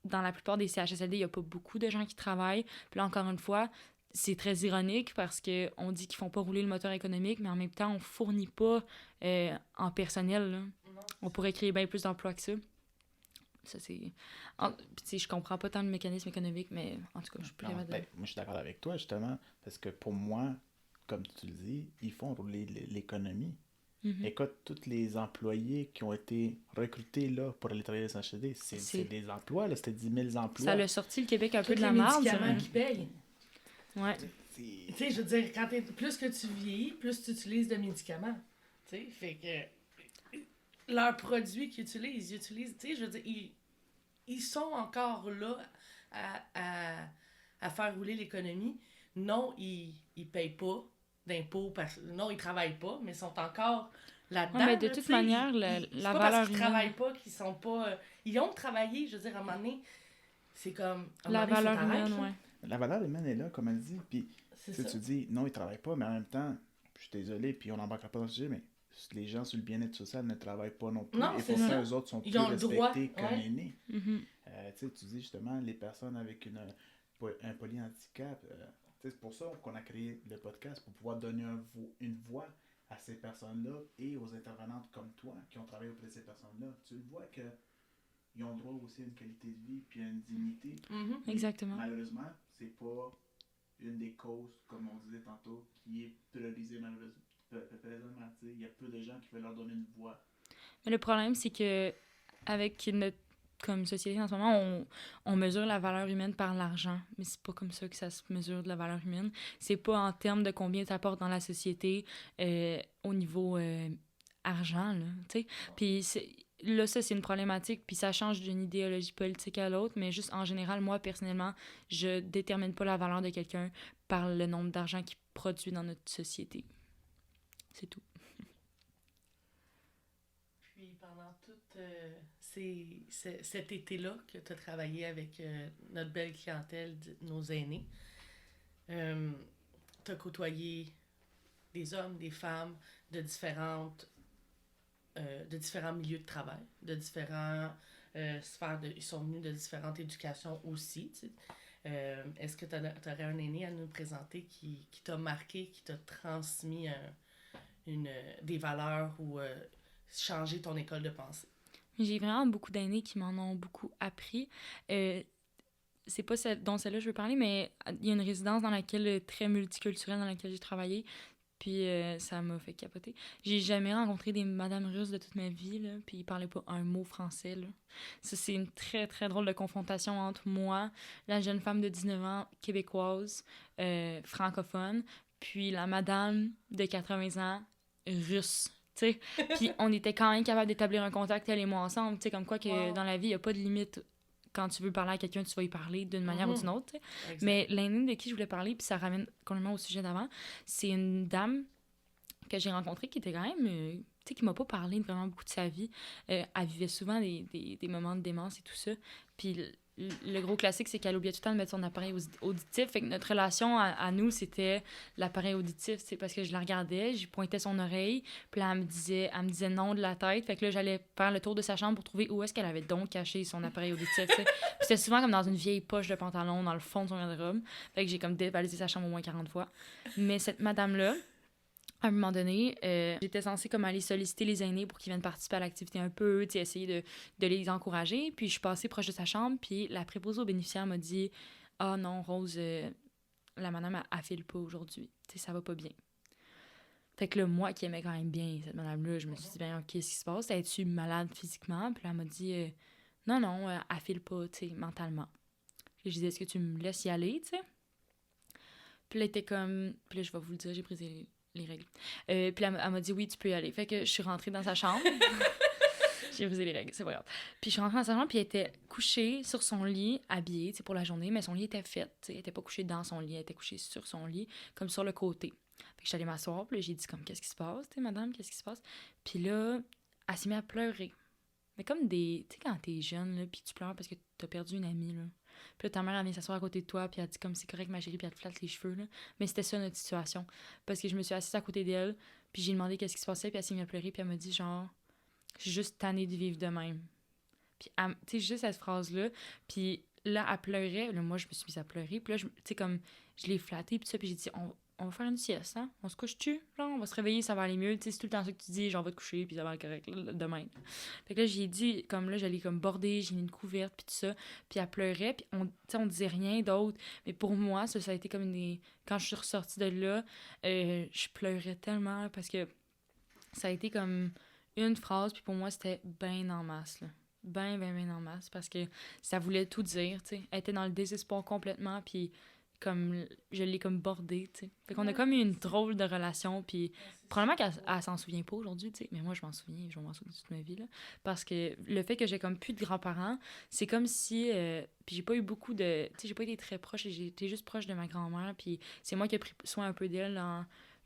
Dans la plupart des CHSLD, il n'y a pas beaucoup de gens qui travaillent. Puis là, encore une fois, c'est très ironique parce qu'on dit qu'ils font pas rouler le moteur économique, mais en même temps, on fournit pas en personnel, là. On pourrait créer bien plus d'emplois que ça. Ça, c'est... Puis, tu sais, je comprends pas tant le mécanisme économique, mais en tout cas, je suis plus Non, capable de... moi, je suis d'accord avec toi, justement, parce que pour moi, comme tu le dis, ils font rouler l'économie. Mhm. Écoute, tous les employés qui ont été recrutés là pour aller travailler à SHD, c'est des emplois, là, c'était 10 000 emplois. Ça l'a sorti le Québec un peu de Tous la les merde. médicaments qui payent. Ouais. Tu sais, je veux dire, plus que tu vieillis, plus tu utilises de médicaments. Tu sais, fait que leurs produits qu'ils utilisent, tu sais, je veux dire, ils sont encore là à faire rouler l'économie. Non, ils payent pas d'impôts, non, ils travaillent pas, mais ils sont encore là-dedans. Ouais, mais de là, toute t'sais, manière, c'est la pas valeur parce qu'ils humaine... travaillent pas qu'ils sont pas... ils ont travaillé, je veux dire, à un moment donné, c'est comme... à un La moment donné, valeur ça t'arrête, humaine, là. ouais. La valeur humaine est là, comme elle dit, puis C'est tu sais, ça. tu dis, non, ils travaillent pas, mais en même temps, je suis désolé, puis on n'embarquera pas dans le sujet, mais les gens sur le bien-être social ne travaillent pas non plus, Non, et c'est pourtant, ça. eux autres sont Ils plus ont le droit, respectés qu'un ouais. aîné. Mhm. Tu sais, tu dis justement, les personnes avec un polyhandicap, tu sais, c'est pour ça qu'on a créé le podcast, pour pouvoir donner une voix à ces personnes-là et aux intervenantes comme toi qui ont travaillé auprès de ces personnes-là. Tu le vois que ils ont droit aussi à une qualité de vie puis à une dignité. Mhm. Exactement. Malheureusement, c'est pas une des causes, comme on disait tantôt, qui est priorisée malheureusement. Présentement, il y a peu de gens qui veulent leur donner une voix. Mais le problème, c'est que avec notre comme société en ce moment, on mesure la valeur humaine par l'argent. Mais c'est pas comme ça que ça se mesure de la valeur humaine. C'est pas en termes de combien tu apportes dans la société au niveau argent, là, tu sais. Puis là, ça, c'est une problématique, puis ça change d'une idéologie politique à l'autre, mais juste en général, moi, personnellement, je détermine pas la valeur de quelqu'un par le nombre d'argent qu'il produit dans notre société. C'est tout. Puis pendant tout cet été-là que tu as travaillé avec notre belle clientèle, nos aînés, tu as côtoyé des hommes, des femmes de différents milieux de travail, de différents sphères. Ils sont venus de différentes éducations aussi. Tu sais. Est-ce que tu aurais un aîné à nous présenter qui t'a marqué, qui t'a transmis des valeurs ou changé ton école de pensée? J'ai vraiment beaucoup d'aînés qui m'en ont beaucoup appris. C'est pas dont celle-là je veux parler, mais il y a une résidence dans laquelle, très multiculturelle, dans laquelle j'ai travaillé. Puis ça m'a fait capoter. J'ai jamais rencontré des madames russes de toute ma vie, là, puis ils parlaient pas un mot français, là. Ça, c'est une très, très drôle de confrontation entre moi, la jeune femme de 19 ans, québécoise, francophone, puis la madame de 80 ans, russe. T'sais. Puis on était quand même capable d'établir un contact, elle et moi, ensemble. T'sais, comme quoi que dans la vie, il n'y a pas de limite. Quand tu veux parler à quelqu'un, tu vas y parler d'une manière ou d'une autre. Mais l'aînée de qui je voulais parler, puis ça ramène complètement au sujet d'avant, c'est une dame que j'ai rencontrée qui était quand même... tu sais, qui m'a pas parlé vraiment beaucoup de sa vie. Elle vivait souvent des moments de démence et tout ça. Puis le gros classique, c'est qu'elle oubliait tout le temps de mettre son appareil auditif. Fait que notre relation à nous, c'était l'appareil auditif. C'est parce que je la regardais, je pointais son oreille, puis là, elle me disait non de la tête. Fait que là, j'allais faire le tour de sa chambre pour trouver où est-ce qu'elle avait donc caché son appareil auditif. Puis c'était souvent comme dans une vieille poche de pantalon, dans le fond de son garde-robe. Fait que j'ai comme dévalisé sa chambre au moins 40 fois. Mais cette madame-là, à un moment donné, j'étais censée comme aller solliciter les aînés pour qu'ils viennent participer à l'activité un peu, essayer de les encourager. Puis je suis passée proche de sa chambre, puis la préposée aux bénéficiaires m'a dit « Ah non, Rose, la madame, elle file pas aujourd'hui. Ça va pas bien. » Fait que là, moi qui aimais quand même bien cette madame-là, je me suis dit « Ben, qu'est-ce qui se passe? Es-tu malade physiquement? » Puis là, elle m'a dit Non, non, elle file pas, mentalement. Puis je disais « Est-ce que tu me laisses y aller, tu sais? » Puis là, elle était comme... Puis là, je vais vous le dire, j'ai brisé les règles. Puis elle m'a dit oui, tu peux y aller. Fait que je suis rentrée dans sa chambre. J'ai brisé les règles, c'est pas grave. Puis je suis rentrée dans sa chambre, puis elle était couchée sur son lit, habillée, pour la journée, mais son lit était fait. Elle était pas couchée dans son lit, elle était couchée sur son lit, comme sur le côté. Fait que je suis allée m'asseoir, puis là, j'ai dit comme, qu'est-ce qui se passe, madame, qu'est-ce qui se passe? Puis là, elle s'est mise à pleurer. Mais comme des... Tu sais, quand t'es jeune, là, puis tu pleures parce que t'as perdu une amie, là. Puis là, ta mère, elle vient s'asseoir à côté de toi, puis elle dit comme, c'est correct, ma chérie, puis elle te flatte les cheveux, là. Mais c'était ça, notre situation. Parce que je me suis assise à côté d'elle, puis j'ai demandé qu'est-ce qui se passait, puis elle s'est mise à pleurer, puis elle m'a dit, genre, je suis juste tannée de vivre de même. Puis, tu sais, juste cette phrase-là, puis là, elle pleurait, là, moi, je me suis mise à pleurer, puis là, tu sais, comme, je l'ai flattée, puis ça, puis j'ai dit, on va faire une sieste, hein? On se couche-tu? Genre, on va se réveiller, ça va aller mieux. Tu sais, c'est tout le temps ça que tu dis, genre, va te coucher, puis ça va aller correct, là, demain. Fait que là, j'ai dit, comme là, j'allais comme border, j'ai mis une couverte, puis tout ça. Puis elle pleurait, puis on disait rien d'autre. Mais pour moi, ça a été comme quand je suis ressortie de là, je pleurais tellement, parce que ça a été comme une phrase, puis pour moi, c'était ben en masse, là. Ben en masse, parce que ça voulait tout dire, tu sais. Elle était dans le désespoir complètement, puis comme je l'ai comme bordée, tu sais. Fait qu'on a comme eu une drôle de relation, puis probablement qu'elle s'en souvient pas aujourd'hui, tu sais, mais moi je m'en souviens, je m'en souviens toute ma vie, là, parce que le fait que j'ai comme plus de grands-parents, c'est comme si, puis j'ai pas eu beaucoup de, tu sais, j'ai pas été très proche, j'ai été juste proche de ma grand-mère, puis c'est moi qui ai pris soin un peu d'elle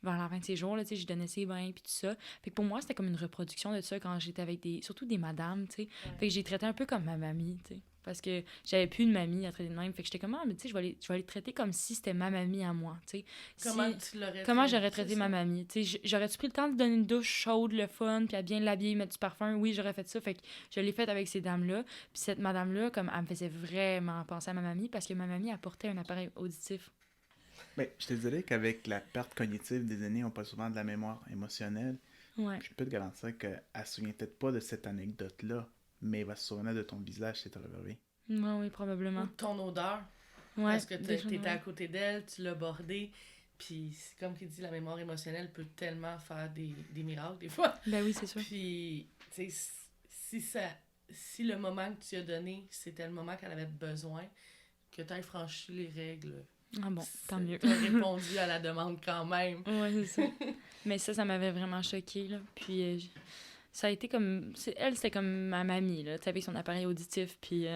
vers la fin de ses jours, là, tu sais, je donnais ses bains, puis tout ça. Fait que pour moi, c'était comme une reproduction de ça quand j'étais avec surtout des madames, tu sais. Fait que j'ai traité un peu comme ma mamie, tu sais. Parce que j'avais plus de mamie à traiter de même. Fait que j'étais comme, mais tu sais, je vais les traiter comme si c'était ma mamie à moi, tu sais. Comment j'aurais traité ma mamie, tu sais. J'aurais-tu pris le temps de donner une douche chaude, le fun, puis à bien l'habiller, mettre du parfum? Oui, j'aurais fait ça. Fait que je l'ai fait avec ces dames-là. Puis cette madame-là, comme, elle me faisait vraiment penser à ma mamie parce que ma mamie apportait un appareil auditif. Ben, je te dirais qu'avec la perte cognitive des aînés, on parle souvent de la mémoire émotionnelle. Ouais. Je peux te garantir qu'elle ne se souvient peut-être pas de cette anecdote-là, mais il va se souvenir de ton visage si tu l'as levé. Ouais, oui, Ou probablement. de ton odeur. Ouais, Parce que des choses de t'étais à même. côté d'elle, tu l'as bordée. Puis, c'est comme qu'il dit, la mémoire émotionnelle peut tellement faire des miracles, des fois. Ben oui, c'est sûr. Puis, tu sais, si le moment que tu as donné, c'était le moment qu'elle avait besoin, que tu aies franchi les règles, Ah bon, tant mieux. tu as répondu à la demande quand même. Ouais, c'est ça. Mais ça m'avait vraiment choquée, là. Puis ça a été comme... Elle, c'était comme ma mamie, là. Tu sais, avec son appareil auditif, puis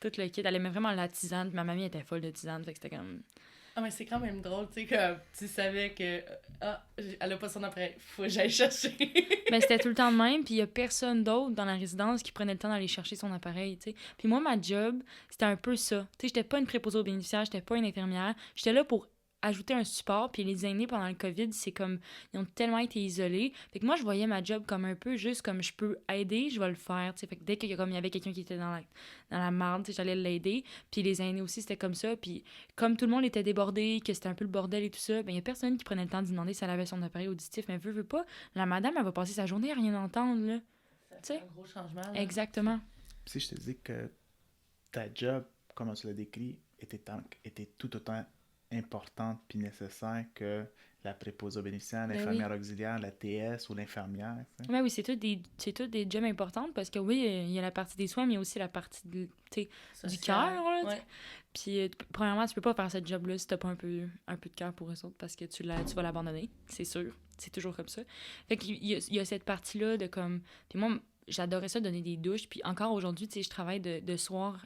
tout le kit. Elle aimait vraiment la tisane, puis ma mamie était folle de tisane, fait que c'était comme... Ah, mais c'est quand même drôle, tu sais, que tu savais que, elle a pas son appareil, faut que j'aille chercher. Ben, c'était tout le temps de même, puis il y a personne d'autre dans la résidence qui prenait le temps d'aller chercher son appareil, tu sais. Puis moi, ma job, c'était un peu ça. Tu sais, j'étais pas une préposée aux bénéficiaires, j'étais pas une infirmière. J'étais là pour ajouter un support, puis les aînés, pendant le COVID, c'est comme... Ils ont tellement été isolés. Fait que moi, je voyais ma job comme un peu juste comme je peux aider, je vais le faire, tu sais. Fait que dès qu'il y a, comme, il y avait quelqu'un qui était dans la marde, tu sais, j'allais l'aider. Puis les aînés aussi, c'était comme ça. Puis comme tout le monde était débordé, que c'était un peu le bordel et tout ça, ben il y a personne qui prenait le temps de demander si elle avait son appareil auditif. Mais veut pas, la madame, elle va passer sa journée à rien entendre, là. Ça Tu sais. fait un gros changement, là. Exactement. Si je te dis que ta job, comme tu l'as décrit, était tout autant importante puis nécessaire que la préposée aux bénéficiaires, Ben l'infirmière auxiliaire, la TS ou l'infirmière. Tu sais. Ouais, oui, c'est tout des jobs importantes parce que oui, il y a la partie des soins, mais il y a aussi la partie du Social, cœur, là, tu sais. ouais. Puis, premièrement, tu peux pas faire cette job-là si t'as pas un peu de cœur pour eux autres parce que tu vas l'abandonner, c'est sûr. C'est toujours comme ça. Fait qu'il il y a cette partie-là de comme... Puis moi, j'adorais ça, donner des douches. Puis encore aujourd'hui, tu sais, je travaille de soir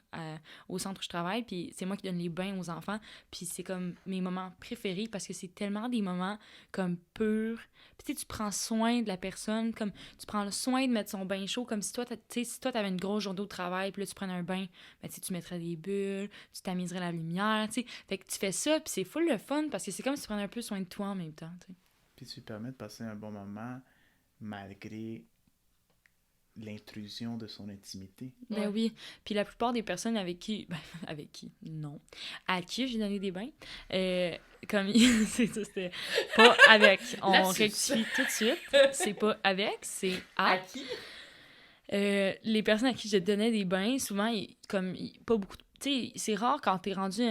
au centre où je travaille, puis c'est moi qui donne les bains aux enfants. Puis c'est comme mes moments préférés parce que c'est tellement des moments comme purs. Puis tu sais, tu prends soin de la personne, comme tu prends le soin de mettre son bain chaud, comme si toi, tu sais, si toi, t'avais une grosse journée au travail, puis là, tu prenais un bain, ben, tu sais, tu mettrais des bulles, tu tamiserais la lumière, tu sais. Fait que tu fais ça, puis c'est full le fun parce que c'est comme si tu prenais un peu soin de toi en même temps, tu sais. Puis tu lui permets de passer un bon moment malgré l'intrusion de son intimité. Ben Ouais. oui. Puis la plupart des personnes avec qui... Ben, avec qui? Non. À qui j'ai donné des bains. Comme... c'est ça, c'était pas avec. On Lapsus. rectifie tout de suite. C'est pas avec, c'est À à. qui? Les personnes à qui je donnais des bains, souvent, pas beaucoup... Tu sais, c'est rare quand t'es rendu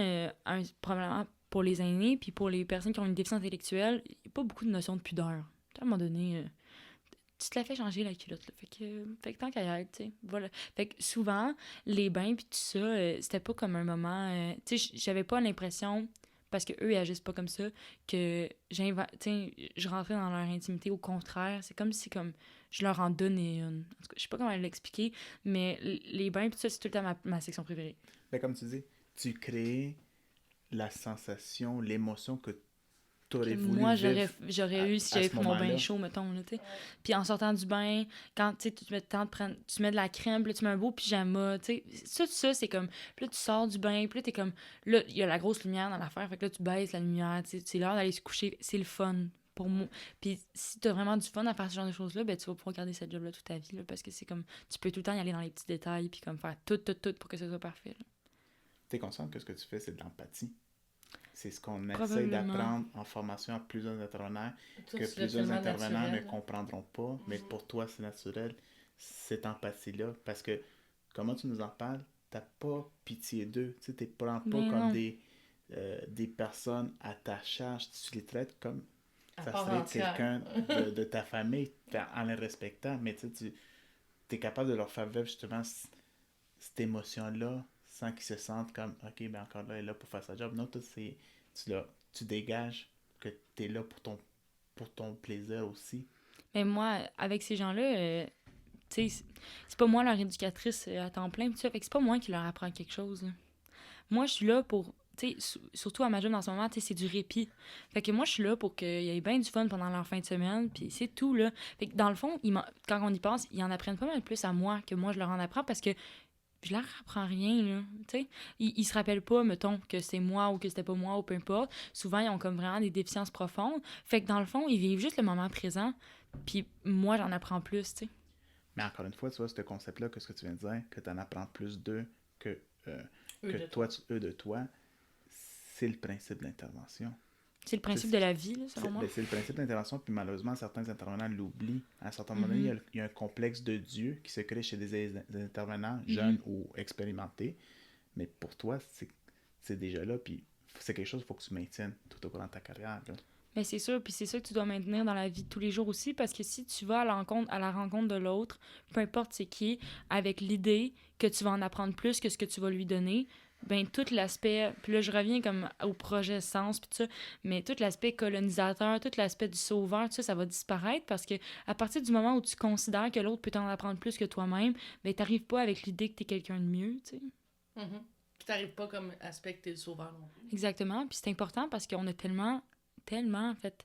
probablement pour les aînés, puis pour les personnes qui ont une déficience intellectuelle, il n'y a pas beaucoup de notion de pudeur. À un moment donné... tu te la fais changer la culotte, là. Fait que tant qu'à y être, tu sais, voilà. Fait que souvent, les bains pis tout ça, c'était pas comme un moment... tu sais, j'avais pas l'impression, parce que eux ils agissent pas comme ça, que tu sais, je rentrais dans leur intimité. Au contraire, c'est comme si comme je leur en donnais une. En tout cas, je sais pas comment l'expliquer, mais les bains pis tout ça, c'est tout le temps ma section préférée. Ben, comme tu dis, tu crées la sensation, l'émotion que tu aurais voulu Moi, vivre j'aurais eu si à j'avais ce pris mon bain moment-là. chaud, mettons, là, tu sais. Puis en sortant du bain, quand, tu sais, tu mets le temps de prendre... Tu mets de la crème, puis là, tu mets un beau pyjama, tu sais. Ça, c'est comme... Puis là, tu sors du bain, puis là, t'es comme... Là, il y a la grosse lumière dans l'affaire, fait que là, tu baisses la lumière, tu sais. C'est l'heure d'aller se coucher. C'est le fun pour moi. Puis si t'as vraiment du fun à faire ce genre de choses-là, ben tu vas pouvoir garder cette job-là toute ta vie, là, parce que c'est comme... Tu peux tout le temps y aller dans les petits détails, puis comme faire tout pour que ce soit parfait, là. Tu es conscient que ce que tu fais, c'est de l'empathie. C'est ce qu'on essaie Probablement. d'apprendre en formation à plusieurs intervenants, Toi, que tu l'as plusieurs tellement intervenants naturel. ne comprendront pas, mais pour toi, c'est naturel, cette empathie-là, parce que, comment tu nous en parles, t'as pas pitié d'eux, tu sais, t'es prends pas Mais comme non. des personnes à ta charge, tu les traites comme À ça part serait entière. quelqu'un de ta famille, en les respectant, mais tu sais, tu es capable de leur faire vivre justement cette émotion-là, sans qu'ils se sentent comme, ok, ben encore là, elle est là pour faire sa job. Non, toi, tu dégages que tu es là pour ton plaisir aussi. Mais moi, avec ces gens-là, tu sais, c'est pas moi leur éducatrice à temps plein, pis tout ça, fait que c'est pas moi qui leur apprends quelque chose, là. Moi, je suis là pour, tu sais, surtout à ma job en ce moment, tu sais, c'est du répit. Fait que moi, je suis là pour qu'il y ait bien du fun pendant leur fin de semaine, puis c'est tout, là. Fait que dans le fond, quand on y pense, ils en apprennent pas mal plus à moi que moi, je leur en apprends, parce que je leur apprends rien, là, tu sais. Ils se rappellent pas, mettons, que c'est moi ou que c'était pas moi ou peu importe. Souvent, ils ont comme vraiment des déficiences profondes. Fait que dans le fond, ils vivent juste le moment présent, puis moi, j'en apprends plus, tu sais. Mais encore une fois, tu vois, ce concept-là, que ce que tu viens de dire, que tu en apprends plus d'eux que, Eux que de eux de toi, c'est le principe de l'intervention. C'est le principe de la vie, là, selon moi. C'est le principe d'intervention, puis malheureusement, certains intervenants l'oublient. À un certain moment donné, il y a un complexe de Dieu qui se crée chez des intervenants jeunes ou expérimentés. Mais pour toi, c'est déjà là, puis c'est quelque chose qu'il faut que tu maintiennes tout au cours de ta carrière. Là. Mais c'est sûr, puis c'est ça que tu dois maintenir dans la vie de tous les jours aussi, parce que si tu vas à la rencontre de l'autre, peu importe c'est qui, avec l'idée que tu vas en apprendre plus que ce que tu vas lui donner, ben tout l'aspect, puis là je reviens comme au projet Sens, puis tout ça, mais tout l'aspect colonisateur, tout l'aspect du sauveur, tout ça, ça va disparaître parce que à partir du moment où tu considères que l'autre peut t'en apprendre plus que toi-même, ben t'arrives pas avec l'idée que t'es quelqu'un de mieux, tu sais. Puis t'arrives pas comme aspect que t'es le sauveur non plus. Exactement, puis c'est important parce qu'on a tellement en fait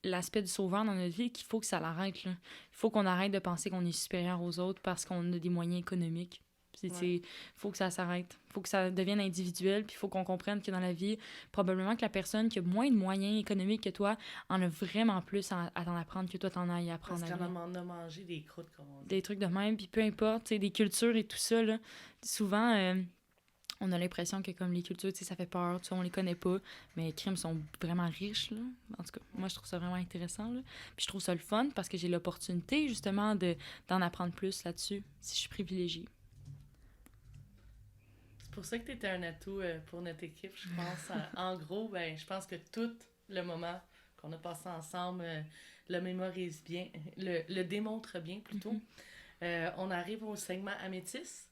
l'aspect du sauveur dans notre vie qu'il faut que ça l'arrête, là. Il faut qu'on arrête de penser qu'on est supérieur aux autres parce qu'on a des moyens économiques. Il faut que ça s'arrête. Il faut que ça devienne individuel, puis il faut qu'on comprenne que dans la vie, probablement que la personne qui a moins de moyens économiques que toi en a vraiment plus à t'en apprendre que toi t'en as à apprendre. Parce qu'on en a mangé des croûtes, comme on dit. Des trucs de même, puis peu importe, tu sais, des cultures et tout ça, là, souvent, on a l'impression que comme les cultures, tu sais, ça fait peur, tu sais, on les connaît pas, mais les crimes sont vraiment riches, là. En tout cas, moi, je trouve ça vraiment intéressant, là. Puis je trouve ça le fun parce que j'ai l'opportunité, justement, d'en apprendre plus là-dessus, si je suis privilégiée. C'est pour ça que tu étais un atout pour notre équipe, je pense. En gros, ben, je pense que tout le moment qu'on a passé ensemble le mémorise bien, le démontre bien plutôt. On arrive au segment Améthyste.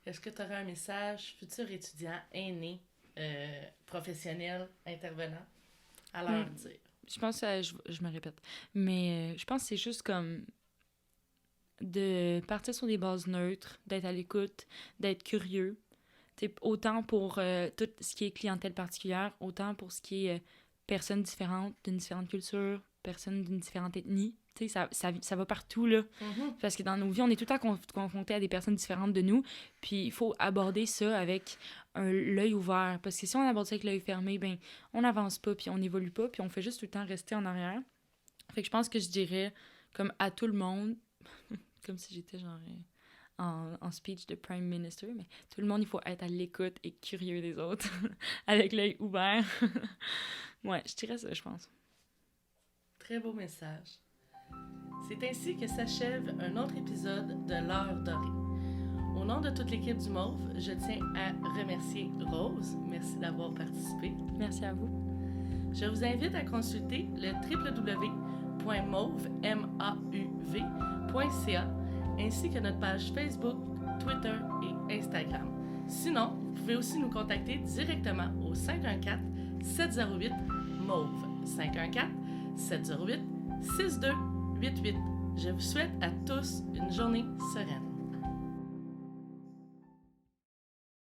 Est-ce que tu aurais un message futur étudiant, aîné, professionnel, intervenant à leur dire? Je pense que je me répète, mais je pense que c'est juste comme de partir sur des bases neutres, d'être à l'écoute, d'être curieux. T'sais, autant pour tout ce qui est clientèle particulière, autant pour ce qui est personnes différentes, d'une différente culture, personnes d'une différente ethnie. Ça va partout, là. Parce que dans nos vies, on est tout le temps confrontés à des personnes différentes de nous, puis il faut aborder ça avec l'œil ouvert. Parce que si on aborde ça avec l'œil fermé, ben on n'avance pas, puis on n'évolue pas, puis on fait juste tout le temps rester en arrière. Fait que je pense que je dirais, comme à tout le monde, comme si j'étais genre... En speech de Prime Minister, mais tout le monde, il faut être à l'écoute et curieux des autres, avec l'œil ouvert. Ouais, je dirais ça, je pense. Très beau message. C'est ainsi que s'achève un autre épisode de l'Heure dorée. Au nom de toute l'équipe du Mauve, je tiens à remercier Rose. Merci d'avoir participé. Merci à vous. Je vous invite à consulter le www.mauve.ca ainsi que notre page Facebook, Twitter et Instagram. Sinon, vous pouvez aussi nous contacter directement au 514-708-MAUVE. 514-708-6288. Je vous souhaite à tous une journée sereine.